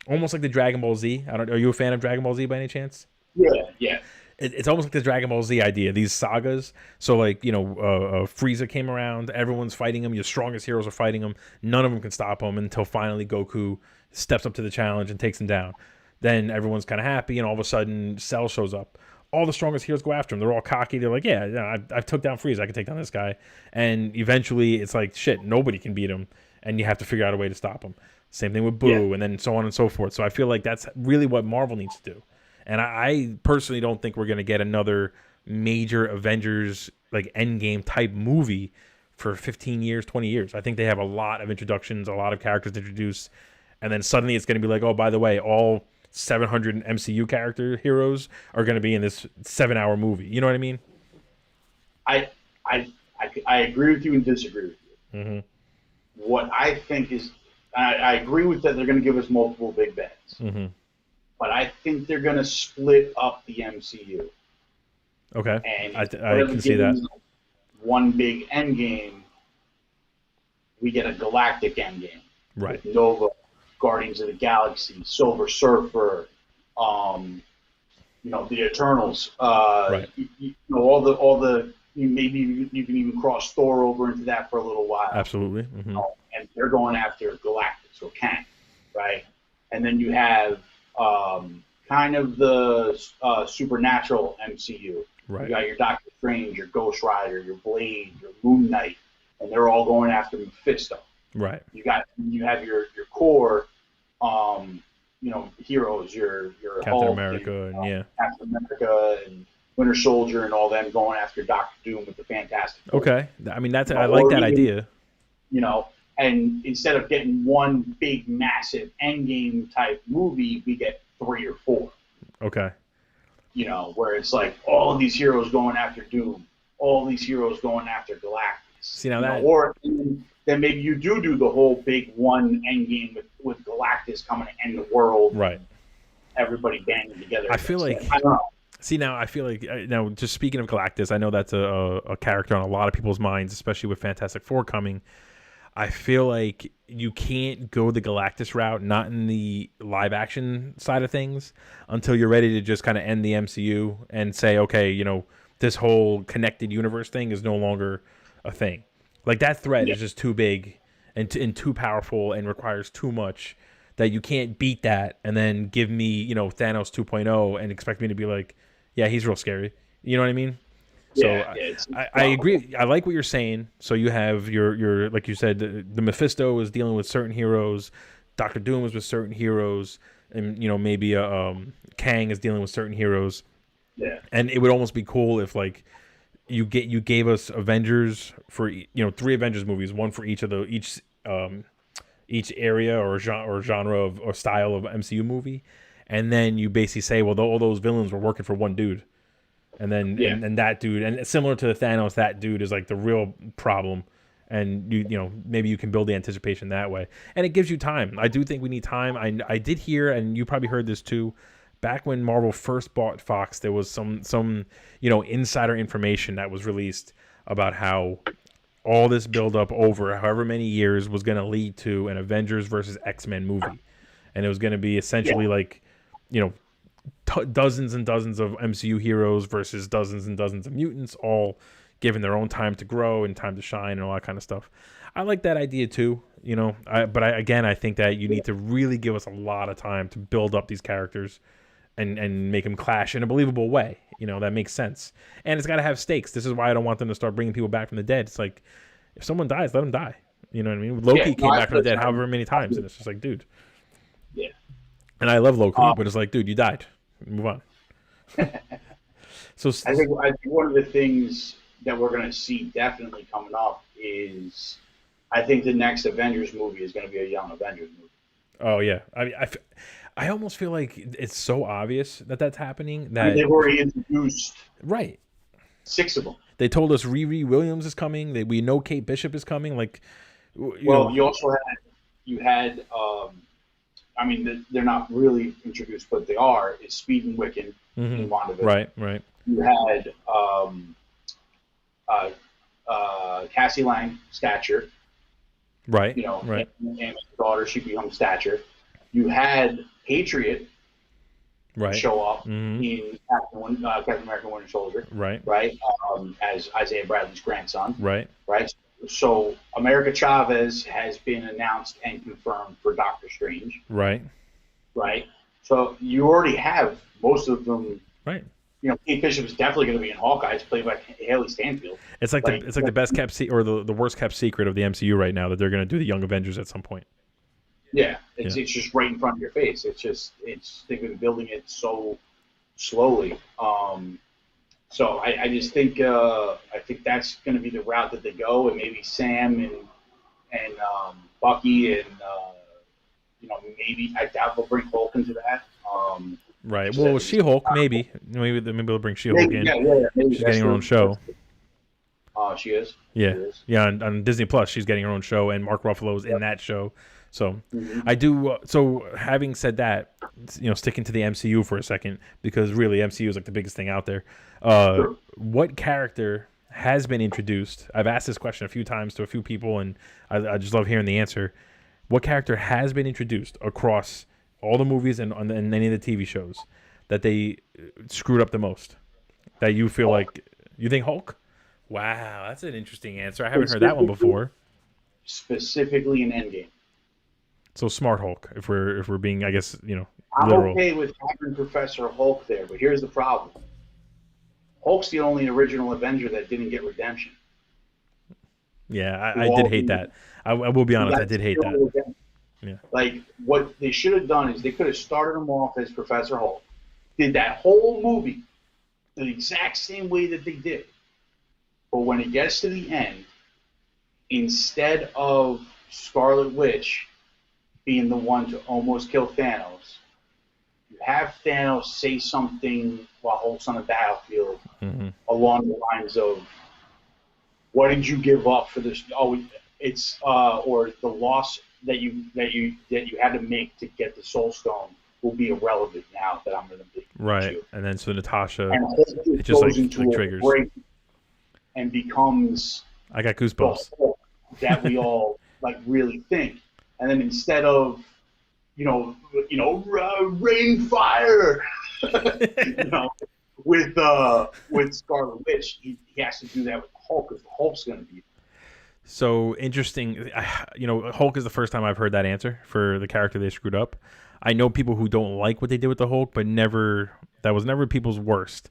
Almost like the Dragon Ball Z. Are you a fan of Dragon Ball Z by any chance? Yeah. It's almost like the Dragon Ball Z idea, these sagas. So like, Frieza came around, everyone's fighting him, your strongest heroes are fighting him, none of them can stop him until finally Goku steps up to the challenge and takes him down. Then everyone's kind of happy, and all of a sudden Cell shows up. All the strongest heroes go after him. They're all cocky. They're like, I took down Frieza, I can take down this guy. And eventually it's like, shit, nobody can beat him, and you have to figure out a way to stop him. Same thing with Boo, and then so on and so forth. So I feel like that's really what Marvel needs to do. And I personally don't think we're going to get another major Avengers, like Endgame type movie for 15 years, 20 years. I think they have a lot of introductions, a lot of characters to introduce. And then suddenly it's going to be like, oh, by the way, all 700 MCU character heroes are going to be in this 7-hour movie. You know what I mean? I agree with you and disagree with you. Mm-hmm. What I think is, I agree with that they're going to give us multiple big bets. Mm-hmm. But I think they're going to split up the MCU. Okay, and I can see that. One big Endgame, we get a galactic Endgame. Right. With Nova, Guardians of the Galaxy, Silver Surfer, the Eternals. Right. All the maybe you can even cross Thor over into that for a little while. Absolutely. Mm-hmm. And they're going after Galactus or Kang, right? And then you have kind of the supernatural MCU. Right. You got your Doctor Strange, your Ghost Rider, your Blade, your Moon Knight, and they're all going after Mephisto. Right. You have your core, heroes, your Captain Hulk America and Captain America and Winter Soldier and all them going after Doctor Doom with the Fantastic Four. Okay. I mean, I like that idea. And instead of getting one big, massive Endgame type movie, we get 3 or 4. Okay. Where it's like all of these heroes going after Doom, all these heroes going after Galactus. See, now that... Or then maybe you do the whole big one Endgame with Galactus coming to end the world. Right. Everybody banding together. I feel like... I don't know. See, now I feel like, now just speaking of Galactus, I know that's a character on a lot of people's minds, especially with Fantastic Four coming. I feel like you can't go the Galactus route, not in the live action side of things, until you're ready to just kind of end the MCU and say, okay, this whole connected universe thing is no longer a thing. Like, that threat is just too big and too powerful and requires too much that you can't beat that and then give me, Thanos 2.0 and expect me to be like, yeah, he's real scary. You know what I mean? So I agree. I like what you're saying. So you have your like you said, the Mephisto is dealing with certain heroes, Doctor Doom is with certain heroes, and maybe Kang is dealing with certain heroes. Yeah. And it would almost be cool if like you gave us Avengers for 3 Avengers movies, one for each area or genre of or style of MCU movie, and then you basically say, well, all those villains were working for one dude. And then and that dude, and similar to the Thanos, that dude is like the real problem, and maybe you can build the anticipation that way, and it gives you time. I do think we need time. I did hear, and you probably heard this too, back when Marvel first bought Fox, there was some insider information that was released about how all this build up over however many years was going to lead to an Avengers versus X-Men movie, and it was going to be essentially like dozens and dozens of MCU heroes versus dozens and dozens of mutants, all given their own time to grow and time to shine and all that kind of stuff. I like that idea too, but I think that you need to really give us a lot of time to build up these characters and make them clash in a believable way. That makes sense. And it's got to have stakes. This is why I don't want them to start bringing people back from the dead. It's like, if someone dies, let them die. You know what I mean? Loki came back from the dead however many times, and it's just like, dude. Yeah. And I love Loki, but it's like, dude, you died. Move on. So I think one of the things that we're going to see definitely coming up is I think the next Avengers movie is going to be a young Avengers movie. Oh yeah, I almost feel like it's so obvious that that's happening that they've already introduced 6 of them. They told us Riri Williams is coming. We know Kate Bishop is coming. Like, you also had. I mean, they're not really introduced, but they are. Is Speed and Wiccan in WandaVision. Right. You had Cassie Lang, Stature. Right. And his daughter, she becomes Stature. You had Patriot show up in Captain America: Winter Soldier. Right. As Isaiah Bradley's grandson. Right. So America Chavez has been announced and confirmed for Doctor Strange. Right. So you already have most of them. Right. Kate Bishop is definitely going to be in Hawkeye. It's played by Haley Stanfield. It's like the best kept or the worst kept secret of the MCU right now that they're going to do the Young Avengers at some point. Yeah, it's just right in front of your face. They've been building it so slowly. So I just think that's going to be the route that they go, and maybe Sam and Bucky and maybe I doubt they'll bring Hulk into that. Right. Well, She-Hulk maybe they'll bring She-Hulk in. Yeah. She's getting her own show. She is. Yeah. She is. Yeah. On Disney Plus, she's getting her own show, and Mark Ruffalo's in that show. So I do. So having said that, sticking to the MCU for a second, because really MCU is like the biggest thing out there. Sure. What character has been introduced? I've asked this question a few times to a few people, and I just love hearing the answer. What character has been introduced across all the movies and any of the TV shows that they screwed up the most? That you feel like you think Hulk? Wow, that's an interesting answer. I haven't heard that one before. Specifically in Endgame. So Smart Hulk, if we're being, I guess, I'm literal. okay with having Professor Hulk there, but here's the problem. Hulk's the only original Avenger that didn't get redemption. Yeah, I Through did all hate the, that. I will be he honest, I got did hate that. zero redemption. Yeah. Like, what they should have done is they could have started him off as Professor Hulk, did that whole movie the exact same way that they did. But when it gets to the end, instead of Scarlet Witch being the one to almost kill Thanos, you have Thanos say something while Hulk's on the battlefield along the lines of, "What did you give up for this? Oh, it's or the loss that you had to make to get the Soul Stone will be irrelevant now that I'm going to beat Right. you." And then so Natasha, And Hulk it just just goes into a triggers. break and becomes I got the goosebumps. Hulk that we all like really think. And then instead of rain fire, you know, with Scarlet Witch, he has to do that with Hulk because Hulk's going to be. So interesting. Hulk is the first time I've heard that answer for the character they screwed up. I know people who don't like what they did with the Hulk, but that was never people's worst.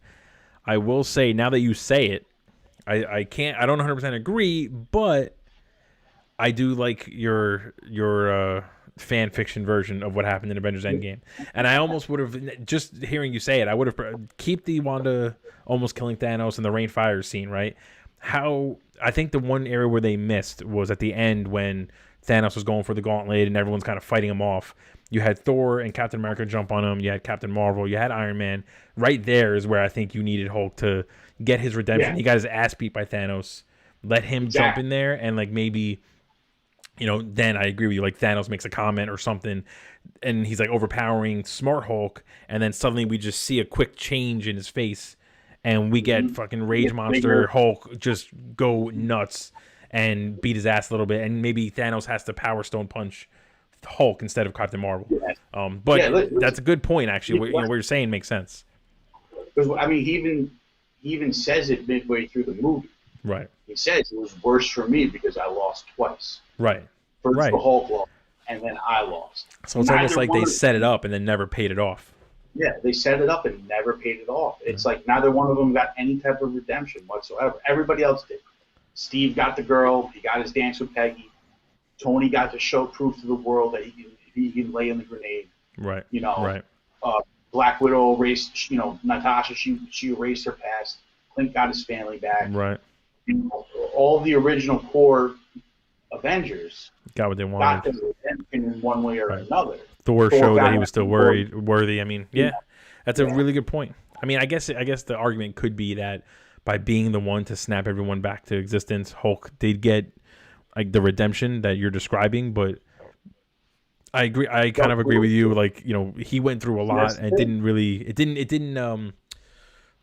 I will say, now that you say it, I don't 100% agree, but I do like your fan fiction version of what happened in Avengers Endgame. And I almost would have, just hearing you say it, I would have keep the Wanda almost killing Thanos and the rain fire scene, right? I think the one area where they missed was at the end when Thanos was going for the gauntlet and everyone's kind of fighting him off. You had Thor and Captain America jump on him. You had Captain Marvel. You had Iron Man. Right there is where I think you needed Hulk to get his redemption. Yeah. He got his ass beat by Thanos. Let him jump in there and like maybe, then I agree with you. Like Thanos makes a comment or something and he's like overpowering Smart Hulk. And then suddenly we just see a quick change in his face. And we get fucking Rage Monster Hulk just go nuts and beat his ass a little bit. And maybe Thanos has to Power Stone punch Hulk instead of Captain Marvel. That's a good point, actually. What you're saying makes sense. Because I mean, he even says it midway through the movie. Right. He says it was worse for me because I lost twice. Right. First the Hulk lost, and then I lost. So it's almost like they set it up and then never paid it off. Yeah, they set it up and never paid it off. It's like neither one of them got any type of redemption whatsoever. Everybody else did. Steve got the girl. He got his dance with Peggy. Tony got to show proof to the world that he can lay in the grenade. Right. Right. Black Widow erased. Natasha. She erased her past. Clint got his family back. Right. All the original core Avengers got what they wanted. Got their redemption in one way or another. Thor showed that he was still worthy. I mean, that's a really good point. I mean, I guess the argument could be that by being the one to snap everyone back to existence, Hulk did get like the redemption that you're describing. But I agree. I kind of agree with you. Like, he went through a lot and it didn't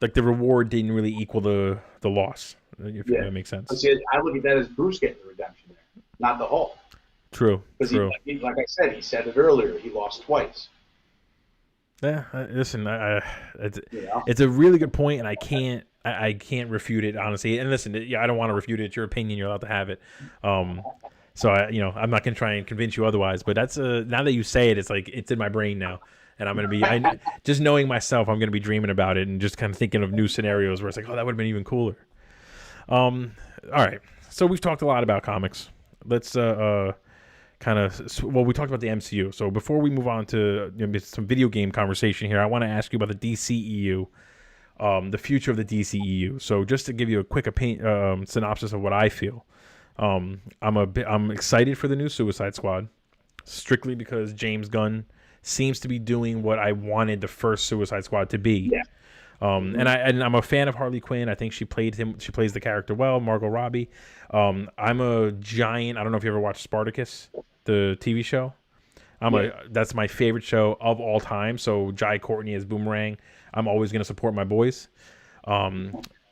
like the reward didn't really equal the loss. If that makes sense. See, I look at that as Bruce getting the redemption there, not the Hulk. True. Because like I said, he said it earlier. He lost twice. Yeah. Listen, it's a really good point, and I can't refute it honestly. And listen, I don't want to refute it. It's your opinion. You're allowed to have it. So I'm not gonna try and convince you otherwise. But that's now that you say it, it's like it's in my brain now, and I'm gonna be just knowing myself. I'm gonna be dreaming about it and just kind of thinking of new scenarios where it's like, oh, that would have been even cooler. All right. So we've talked a lot about comics. Let's we talked about the MCU. So before we move on to some video game conversation here, I want to ask you about the DCEU, the future of the DCEU. So just to give you a quick synopsis of what I feel, I'm excited for the new Suicide Squad, strictly because James Gunn seems to be doing what I wanted the first Suicide Squad to be. Yeah. And I'm a fan of Harley Quinn. I think she plays the character well, Margot Robbie. I'm a giant. I don't know if you ever watched Spartacus, the TV show. That's my favorite show of all time. So Jai Courtney as Boomerang. I'm always going to support my boys.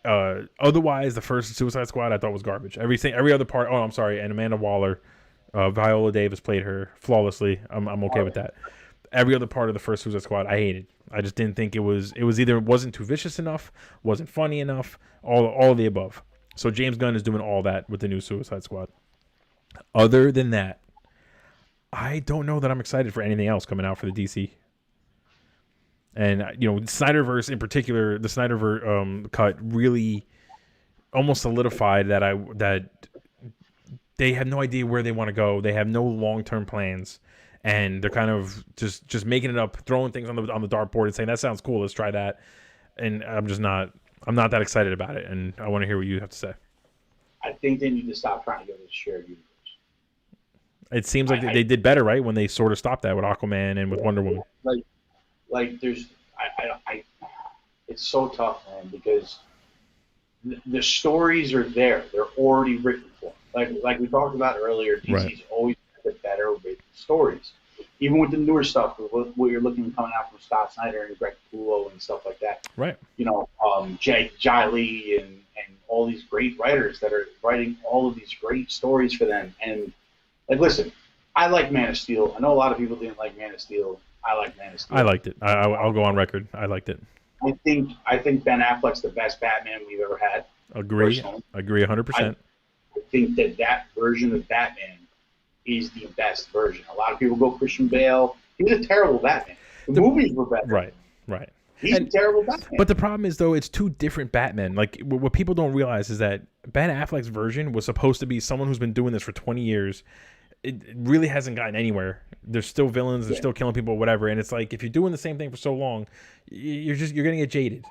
Otherwise, the first Suicide Squad I thought was garbage. Every other part. Oh, I'm sorry. And Amanda Waller, Viola Davis played her flawlessly. I'm okay with that. Every other part of the first Suicide Squad I hated. I just didn't think it was either wasn't too vicious enough, wasn't funny enough, all of the above. So James Gunn is doing all that with the new Suicide Squad. Other than that, I don't know that I'm excited for anything else coming out for the DC. And Snyderverse in particular, the Snyderverse cut really almost solidified that they have no idea where they want to go. They have no long-term plans, and they're kind of just making it up, throwing things on the dartboard and saying that sounds cool, let's try that. And I'm not that excited about it, and I want to hear what you have to say. I think they need to stop trying to go to the shared universe. It seems like they did better, right, when they sort of stopped that with Aquaman and with Wonder Woman. Like there's, it's so tough, man, because the stories are there. They're already written for them. Like we talked about earlier, DC's always had the better written stories. Even with the newer stuff, what you're looking coming out from Scott Snyder and Greg Capullo and stuff like that. Right. Jai Lee and all these great writers that are writing all of these great stories for them. And listen, I like Man of Steel. I know a lot of people didn't like Man of Steel. I like Man of Steel. I liked it. I'll go on record. I liked it. I think Ben Affleck's the best Batman we've ever had. Agree. Personally. Agree 100%. I think that version of Batman is the best version. A lot of people go Christian Bale. He was a terrible Batman. The movies were better. Right. He's a terrible Batman. But the problem is, though, it's two different Batmen. Like, what people don't realize is that Ben Affleck's version was supposed to be someone who's been doing this for 20 years. It really hasn't gotten anywhere. There's still villains. They're still killing people, whatever. And it's like, if you're doing the same thing for so long, you're going to get jaded.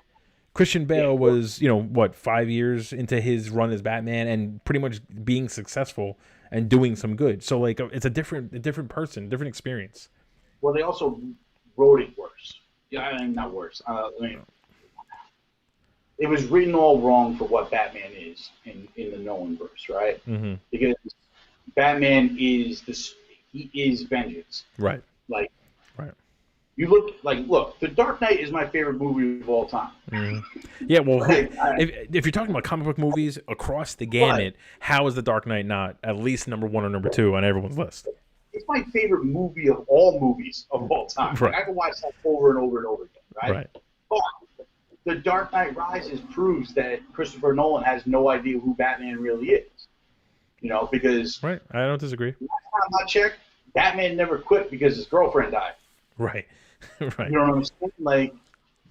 Christian Bale was, 5 years into his run as Batman and pretty much being successful and doing some good. So, like, it's a different person, different experience. Well, they also wrote it worse. Yeah, I mean, not worse. It was written all wrong for what Batman is in the Nolanverse, right? Mm-hmm. Because Batman is he is vengeance. Right. Like, right. You look, The Dark Knight is my favorite movie of all time. Mm-hmm. Yeah, well, if you're talking about comic book movies across the gamut, how is The Dark Knight not at least number 1 or number 2 on everyone's list? It's my favorite movie of all movies of all time. Right. I can watch that over and over and over again, right? But The Dark Knight Rises proves that Christopher Nolan has no idea who Batman really is. Because right, I don't disagree. Last time I checked, Batman never quit because his girlfriend died. Right. Right. You know what I'm saying? Like,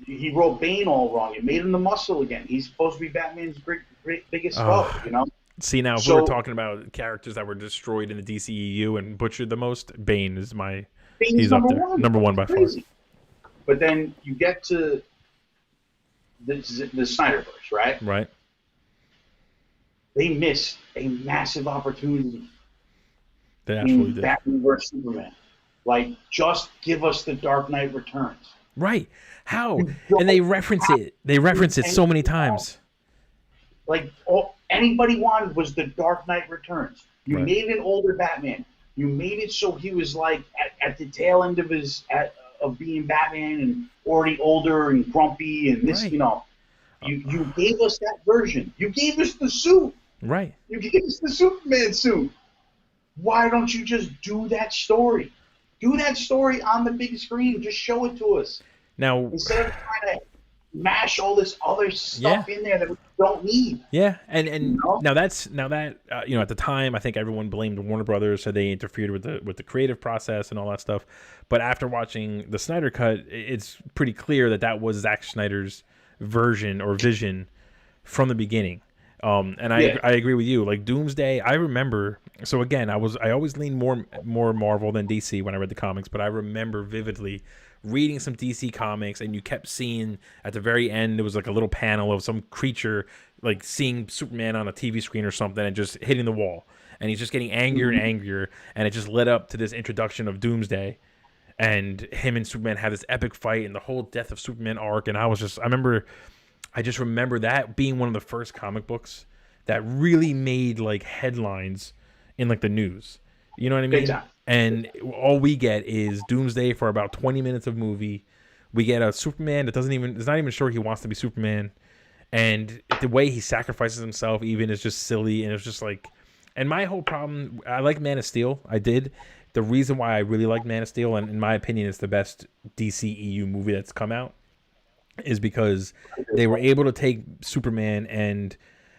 he wrote Bane all wrong. He made him the Muscle again. He's supposed to be Batman's great biggest foe. See, now if we're talking about characters that were destroyed in the DCEU and butchered the most, Bane is he's up there, number one by far. But then you get to the Snyderverse, right? Right. They missed a massive opportunity. They absolutely did. Batman vs Superman. Like, just give us The Dark Knight Returns. Right. How? And they reference it. They reference it so many times. Like, all anybody wanted was The Dark Knight Returns. You made an older Batman. You made it so he was like at the tail end of of being Batman and already older and grumpy and this, You gave us that version. You gave us the suit. Right. You gave us the Superman suit. Why don't you just do that story? Do that story on the big screen. Just show it to us. Now, instead of trying to mash all this other stuff in there that we don't need. Yeah, and now that at the time, I think everyone blamed Warner Brothers, said they interfered with the creative process and all that stuff. But after watching the Snyder Cut, it's pretty clear that was Zack Snyder's version or vision from the beginning. And I agree with you. Like Doomsday, I remember. So again, I always leaned more Marvel than DC when I read the comics, but I remember vividly reading some DC comics, and you kept seeing at the very end there was like a little panel of some creature like seeing Superman on a TV screen or something and just hitting the wall, and he's just getting angrier and angrier, and it just led up to this introduction of Doomsday, and him and Superman had this epic fight and the whole Death of Superman arc, and I just remember that being one of the first comic books that really made like headlines in like the news. You know what I mean? And all we get is Doomsday for about 20 minutes of movie. We get a Superman that is not even sure he wants to be Superman. And the way he sacrifices himself even is just silly. And it's just like, and my whole problem, I like Man of Steel. I did. The reason why I really like Man of Steel, and in my opinion, it's the best DCEU movie that's come out, is because they were able to take Superman and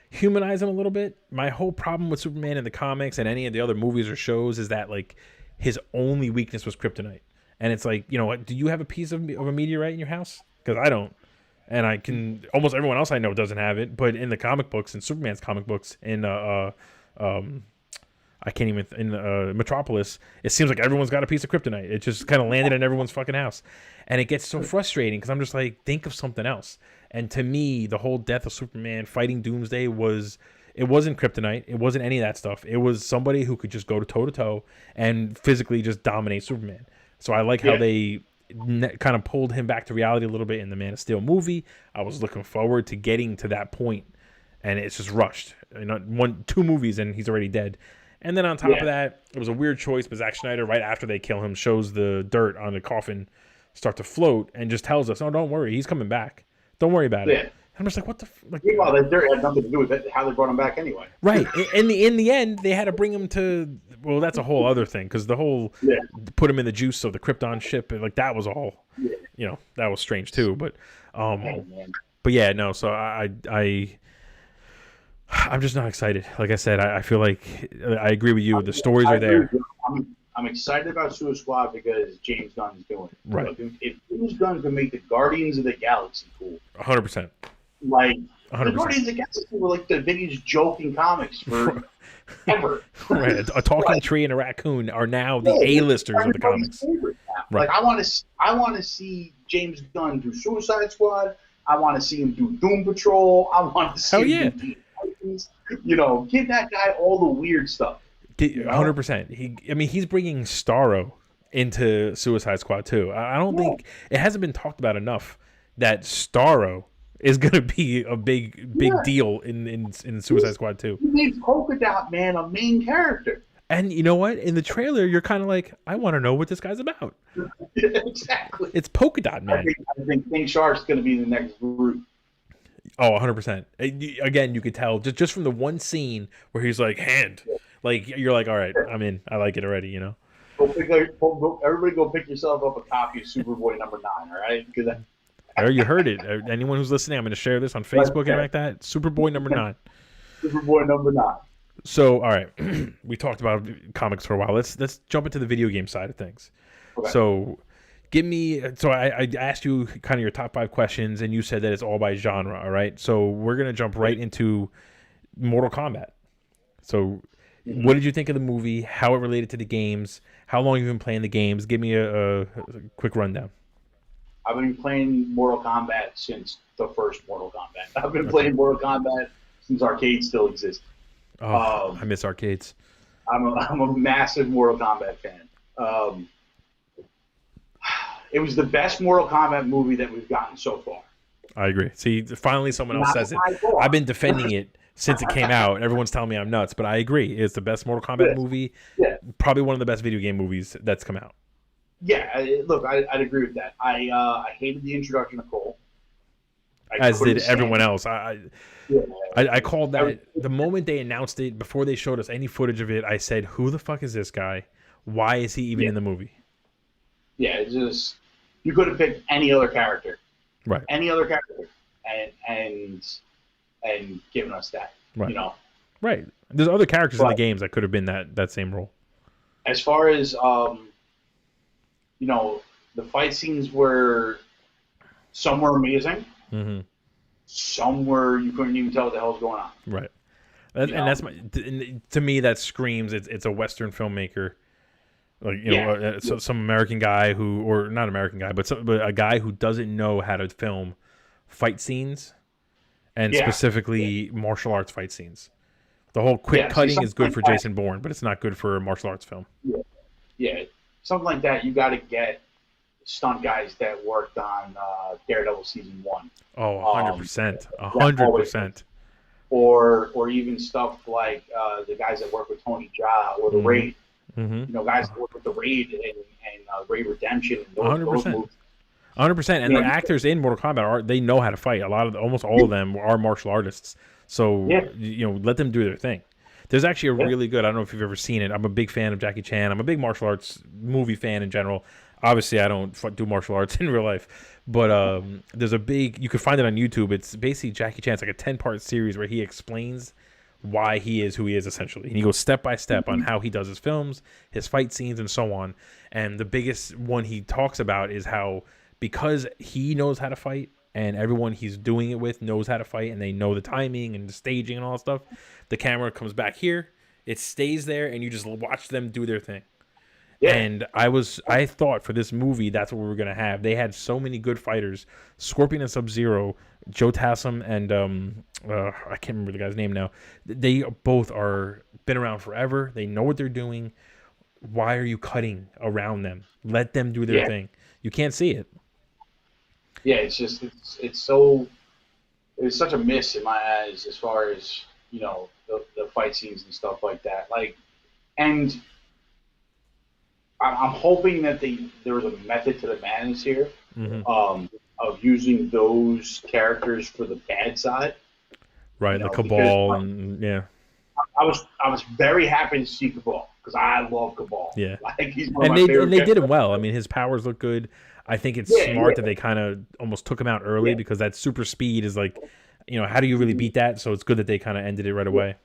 humanize him a little bit. My whole problem with Superman in the comics and any of the other movies or shows is that like his only weakness was kryptonite. And it's like, you know, do you have a piece of a meteorite in your house? Because I don't. And I can, almost everyone else I know doesn't have it. But in the comic books, in Superman's comic books, in I can't even, in Metropolis, it seems like everyone's got a piece of kryptonite. It just kind of landed in everyone's fucking house. And it gets so frustrating because I'm just like, think of something else. And to me, the whole death of Superman fighting Doomsday it wasn't kryptonite. It wasn't any of that stuff. It was somebody who could just go toe to toe and physically just dominate Superman. So I like how they kind of pulled him back to reality a little bit in the Man of Steel movie. I was looking forward to getting to that point, and it's just rushed. You know, 2 movies and he's already dead. And then on top of that, it was a weird choice, but Zack Snyder, right after they kill him, shows the dirt on the coffin start to float and just tells us, "Oh, don't worry, he's coming back. Don't worry about it." I'm just like, what the like? Well, the dirt had nothing to do with it, how they brought him back anyway. Right. In the end, they had to bring him to. Well, that's a whole other thing because the whole put him in the juice of the Krypton ship, like that was all. You know, that was strange too. But but yeah, no. So I'm just not excited. Like I said, I feel like I agree with you. The stories are there. I'm excited about Suicide Squad because James Gunn's doing it. Right. Like, if James Gunn can make the Guardians of the Galaxy cool. 100%. Like 100%. The Guardians of the Galaxy were like the biggest joke in comics for ever. Right. A talking tree and a raccoon are now the A-listers of the comics. Right. Like I want to see James Gunn do Suicide Squad. I want to see him do Doom Patrol. I want to see him do Titans. You know, give that guy all the weird stuff. 100%. He's bringing Starro into Suicide Squad too. I don't think it hasn't been talked about enough that Starro is going to be a big deal in Suicide Squad too. He made Polka Dot Man a main character. And you know what? In the trailer, you're kind of like, I want to know what this guy's about. Exactly. It's Polka Dot Man. I think King Shark's going to be the next group. Oh, 100%. Again, you could tell just from the one scene where he's like, hand. Like, you're like, all right, I'm in. I like it already, you know? Everybody go pick yourself up a copy of Superboy #9, all right? Because you heard it. Anyone who's listening, I'm going to share this on Facebook and like that. Superboy #9. Superboy #9. So, all right, we talked about comics for a while. Let's jump into the video game side of things. Okay. So, I asked you kind of your top 5 questions, and you said that it's all by genre, all right? So, we're going to jump right into Mortal Kombat. So, what did you think of the movie? How it related to the games? How long have you been playing the games? Give me a quick rundown. I've been playing Mortal Kombat since the first Mortal Kombat. I've been playing Mortal Kombat since arcades still exist. Oh, I miss arcades. I'm a massive Mortal Kombat fan. It was the best Mortal Kombat movie that we've gotten so far. I agree. See, finally someone else says it. I've been defending it since it came out. Everyone's telling me I'm nuts, but I agree. It's the best Mortal Kombat movie. Yeah. Probably one of the best video game movies that's come out. Yeah, look, I'd agree with that. I hated the introduction of Cole. As did everyone else. I called that the moment they announced it, before they showed us any footage of it, I said, who the fuck is this guy? Why is he even in the movie? Yeah, it's just, you could have picked any other character. Right. Any other character. And given us that. Right. You know? Right. There's other characters in the games that could have been that same role. As far as the fight scenes were, some were amazing. Mm-hmm. Some were you couldn't even tell what the hell was going on. Right. And that's to me that screams it's a Western filmmaker, like some American guy or not American guy, but a guy who doesn't know how to film fight scenes, and specifically martial arts fight scenes. The whole quick cutting is good for Jason Bourne, but it's not good for a martial arts film. Yeah, something like that. You got to get stunt guys that worked on Daredevil season 1. Oh, 100%, 100%. Or even stuff like the guys that work with Tony Jaa or the Raid. Mm-hmm. Guys that work with the Raid and Raid Redemption. And 100%. 100%. And the actors in Mortal Kombat they know how to fight. Almost all of them are martial artists. So let them do their thing. There's actually a really good, I don't know if you've ever seen it. I'm a big fan of Jackie Chan. I'm a big martial arts movie fan in general. Obviously, I don't do martial arts in real life, but there's a big. You can find it on YouTube. It's basically Jackie Chan. It's like a 10-part series where he explains why he is who he is essentially, and he goes step by step on how he does his films, his fight scenes, and so on. And the biggest one he talks about is how because he knows how to fight and everyone he's doing it with knows how to fight and they know the timing and the staging and all that stuff, the camera comes back here, it stays there, and you just watch them do their thing. Yeah. And I thought for this movie that's what we were gonna have. They had so many good fighters: Scorpion and Sub-Zero, Joe Taslim, and I can't remember the guy's name now. They both are been around forever. They know what they're doing. Why are you cutting around them? Let them do their thing. You can't see it. Yeah, it's just it's such a miss in my eyes as far as the fight scenes and stuff like that. Like, and I'm hoping that there was a method to the madness here, of using those characters for the bad side. Right, the Cabal, and I was very happy to see Cabal because I love Cabal. Yeah, like he's one of my favorite they did him well. I mean, his powers look good. I think it's smart that they kind of almost took him out early because that super speed is like, how do you really beat that? So it's good that they kind of ended it right away.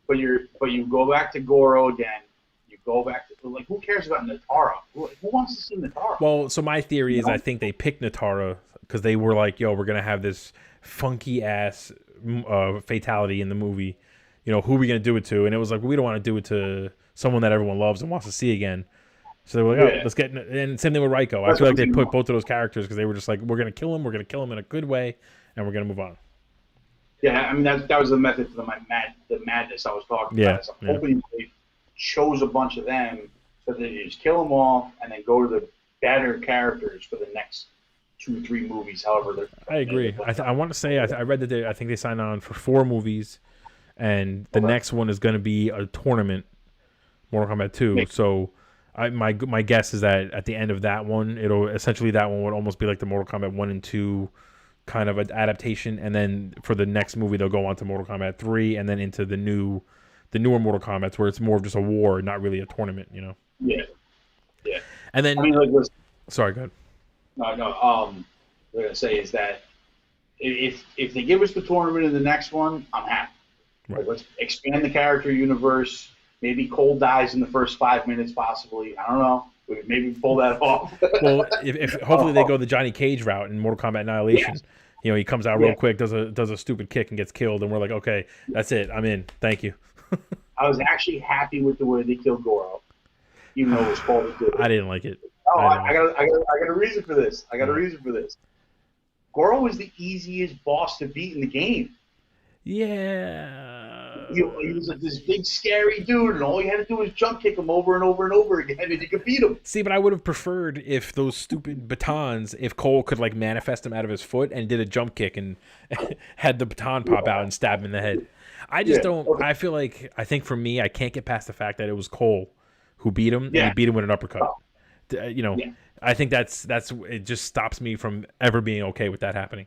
But you go back to Goro again. Go back to, like, who cares about Natara? Who wants to see Natara? Well, so my theory is I think they picked Natara because they were like, yo, we're going to have this funky ass fatality in the movie. Who are we going to do it to? And it was like, we don't want to do it to someone that everyone loves and wants to see again. So they were like, let's get, and same thing with Raiko. I feel like they put both of those characters because they were just like, we're going to kill him in a good way, and we're going to move on. Yeah, I mean, that was the method to the madness I was talking about. So I'm hoping they chose a bunch of them so that you just kill them all and then go to the better characters for the next 2-3 movies, however. I agree. I want to say I read that I think they signed on for 4 movies, and the next one is going to be a tournament, Mortal Kombat 2. So my guess is that at the end of that one, that one would almost be like the Mortal Kombat 1 and 2 kind of an adaptation, and then for the next movie they'll go on to Mortal Kombat 3 and then into the newer Mortal Kombat where it's more of just a war, not really a tournament, Yeah. And then, I mean, like, sorry, go ahead. No. What I'm gonna say is that if they give us the tournament in the next one, I'm happy. Right. Like, let's expand the character universe. Maybe Cole dies in the first 5 minutes, possibly. I don't know. Maybe pull that off. Well, if hopefully they go the Johnny Cage route in Mortal Kombat Annihilation. He comes out real quick, does a stupid kick and gets killed, and we're like, okay, that's it. I'm in. Thank you. I was actually happy with the way they killed Goro, even though it was called a I didn't like it. Oh, I got a reason for this. Goro was the easiest boss to beat in the game. Yeah. He was like this big scary dude, and all you had to do was jump kick him over and over and over again, and you could beat him. See, but I would have preferred if those stupid batons, if Cole could like manifest them out of his foot and did a jump kick and had the baton pop out and stab him in the head. I just don't. Okay. I think for me, I can't get past the fact that it was Cole who beat him, and he beat him with an uppercut. I think that's it. Just stops me from ever being okay with that happening.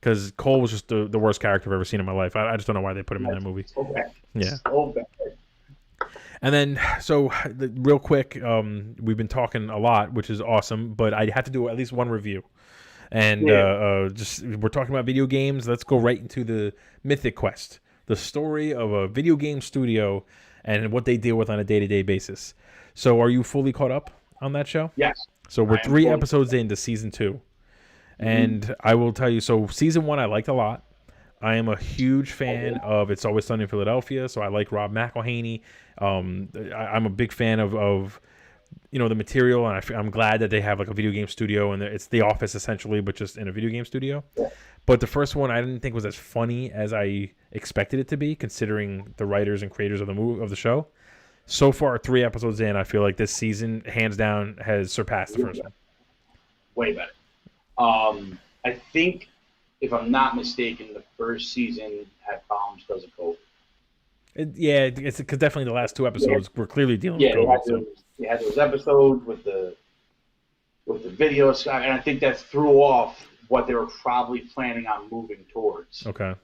Because Cole was just the worst character I've ever seen in my life. I just don't know why they put him in that movie. So bad. Yeah. So bad. And then, so real quick, we've been talking a lot, which is awesome, but I have to do at least one review. And just we're talking about video games. Let's go right into the Mythic Quest, the story of a video game studio and what they deal with on a day-to-day basis. So are you fully caught up on that show? Yes. So we're 3 episodes into season 2. And I will tell you, so season 1 I liked a lot. I am a huge fan of It's Always Sunny in Philadelphia, so I like Rob McElhaney. I'm a big fan of the material, and I'm glad that they have like a video game studio, and it's The Office essentially, but just in a video game studio. Yeah. But the first one I didn't think was as funny as I expected it to be, considering the writers and creators of the show. So far, 3 episodes in, I feel like this season, hands down, has surpassed the first one. Way better. I think, if I'm not mistaken, the first season had problems because of COVID. It's because definitely the last 2 episodes were clearly dealing with COVID. They had those episodes with the videos, and I think that threw off what they were probably planning on moving towards. Okay.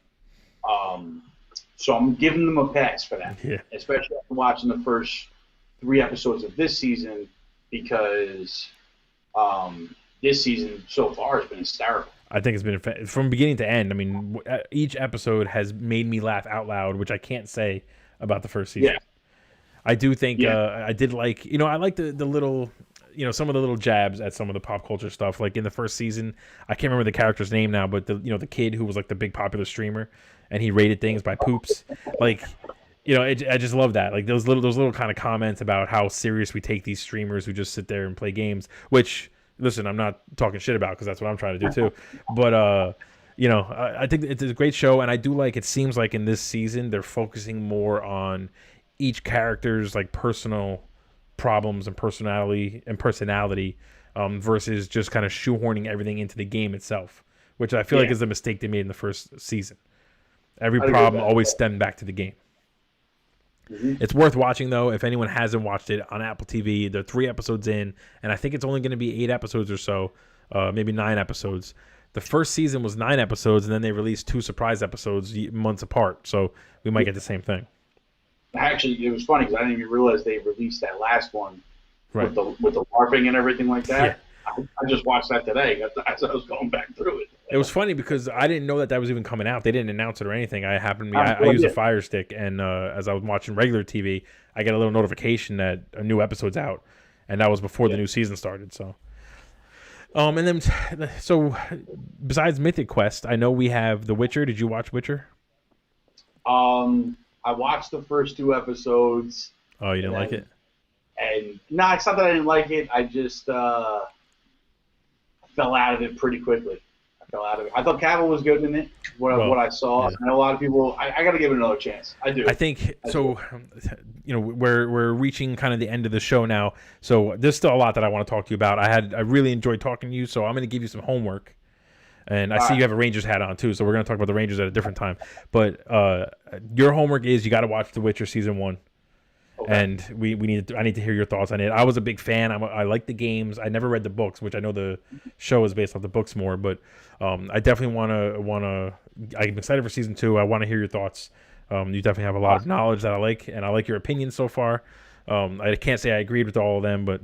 So I'm giving them a pass for that, especially after watching the first 3 episodes of this season, because This season so far has been hysterical. I think it's been from beginning to end. I mean, each episode has made me laugh out loud, which I can't say about the first season. Yeah, I do think yeah, I did like, I like the little, some of the little jabs at some of the pop culture stuff. Like in the first season, I can't remember the character's name now, but the kid who was like the big popular streamer, and he rated things by poops. Like, I just love that. Like those little kind of comments about how serious we take these streamers who just sit there and play games. Which, listen, I'm not talking shit about because that's what I'm trying to do too. But I think it's a great show, and I do like. It seems like in this season they're focusing more on each character's like personal problems and personality versus just kind of shoehorning everything into the game itself, which I feel like is a mistake they made in the first season. Every problem always stemmed back to the game. Mm-hmm. It's worth watching though. If anyone hasn't watched it on Apple TV, they're 3 episodes in, and I think it's only going to be 8 episodes or so, maybe 9 episodes. The first season was 9 episodes, and then they released 2 surprise episodes months apart. So we might get the same thing. Actually, it was funny because I didn't even realize they released that last one right. with the LARPing and everything like that. Yeah. I just watched that today as I was going back through it. It was funny because I didn't know that was even coming out. They didn't announce it or anything. I use a Fire Stick, and as I was watching regular TV, I get a little notification that a new episode's out, and that was before the new season started. So, and then besides Mythic Quest, I know we have The Witcher. Did you watch Witcher? I watched the first 2 episodes. Oh, you didn't like it? And no, it's not that I didn't like it. I just fell out of it pretty quickly. I thought Cavill was good in it. What I saw, yeah. I know a lot of people. I got to give it another chance. I do. I think so. We're reaching kind of the end of the show now. So there's still a lot that I want to talk to you about. I really enjoyed talking to you. So I'm going to give you some homework. And I see you have a Rangers hat on too. So we're going to talk about the Rangers at a different time. But your homework is you got to watch The Witcher season 1. Okay. And I need to hear your thoughts on it. I was a big fan. I like the games. I never read the books, which I know the show is based off the books more. But I definitely want to. I'm excited for season 2. I want to hear your thoughts. You definitely have a lot of knowledge that I like, and I like your opinions so far. I can't say I agreed with all of them, but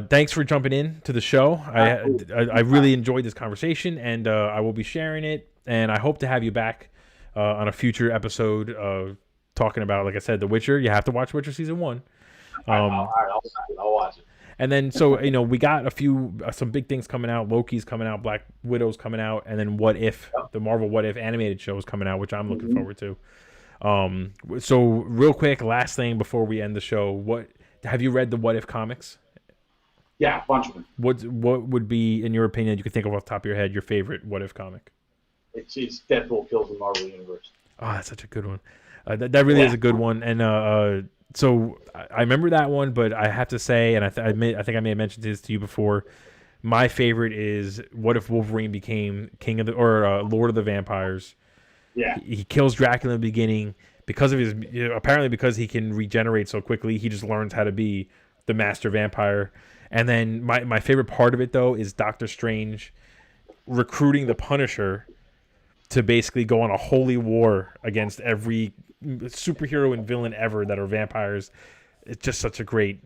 thanks for jumping in to the show. I really enjoyed this conversation, and I will be sharing it. And I hope to have you back on a future episode. Talking about, like I said, The Witcher. You have to watch Witcher season 1. All right, I'll watch it. And then, we got some big things coming out. Loki's coming out, Black Widow's coming out, and then What If, the Marvel What If animated show is coming out, which I'm looking forward to. So real quick, last thing before we end the show, have you read the What If comics? Yeah, a bunch of them. What would be, in your opinion, you could think of off the top of your head, your favorite What If comic? It's Deadpool kills the Marvel Universe. Oh, that's such a good one. That really is a good one, and so I remember that one. But I have to say, and I think I may have mentioned this to you before. My favorite is What If Wolverine became Lord of the Vampires. Yeah, he kills Dracula in the beginning because of his apparently because he can regenerate so quickly. He just learns how to be the master vampire. And then my favorite part of it though is Doctor Strange recruiting the Punisher to basically go on a holy war against every superhero and villain ever that are vampires. It's just such a great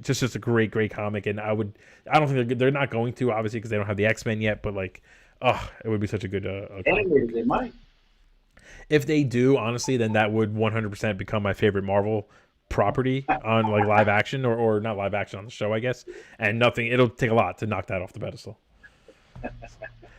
comic, and I don't think they're not going to, obviously, because they don't have the X-Men yet, but it would be such a good animated. They might. If they do, honestly, then that would 100% become my favorite Marvel property on live action or not live action on the show, I guess. And it'll take a lot to knock that off the pedestal.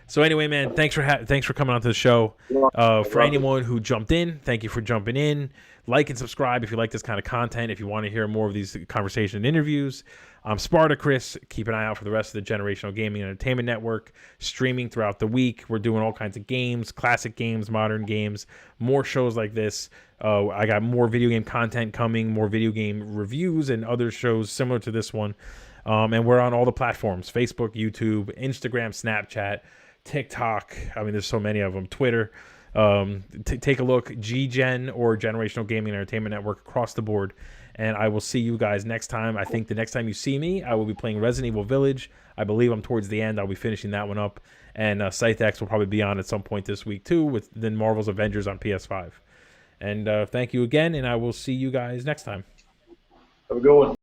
So anyway, man, thanks for coming on to the show. For anyone who jumped in, thank you for jumping in. Like and subscribe if you like this kind of content. If you want to hear more of these conversation and interviews, I'm Spartacus. Keep an eye out for the rest of the Generational Gaming and Entertainment Network streaming throughout the week. We're doing all kinds of games, classic games, modern games, more shows like this. I got more video game content coming, more video game reviews and other shows similar to this one. And we're on all the platforms: Facebook, YouTube, Instagram, Snapchat, TikTok. I mean, there's so many of them. Twitter. Take a look, GGen or Generational Gaming and Entertainment Network across the board. And I will see you guys next time. I think the next time you see me, I will be playing Resident Evil Village. I believe I'm towards the end. I'll be finishing that one up. And Scythe X will probably be on at some point this week too, with then Marvel's Avengers on PS5. And thank you again, and I will see you guys next time. Have a good one.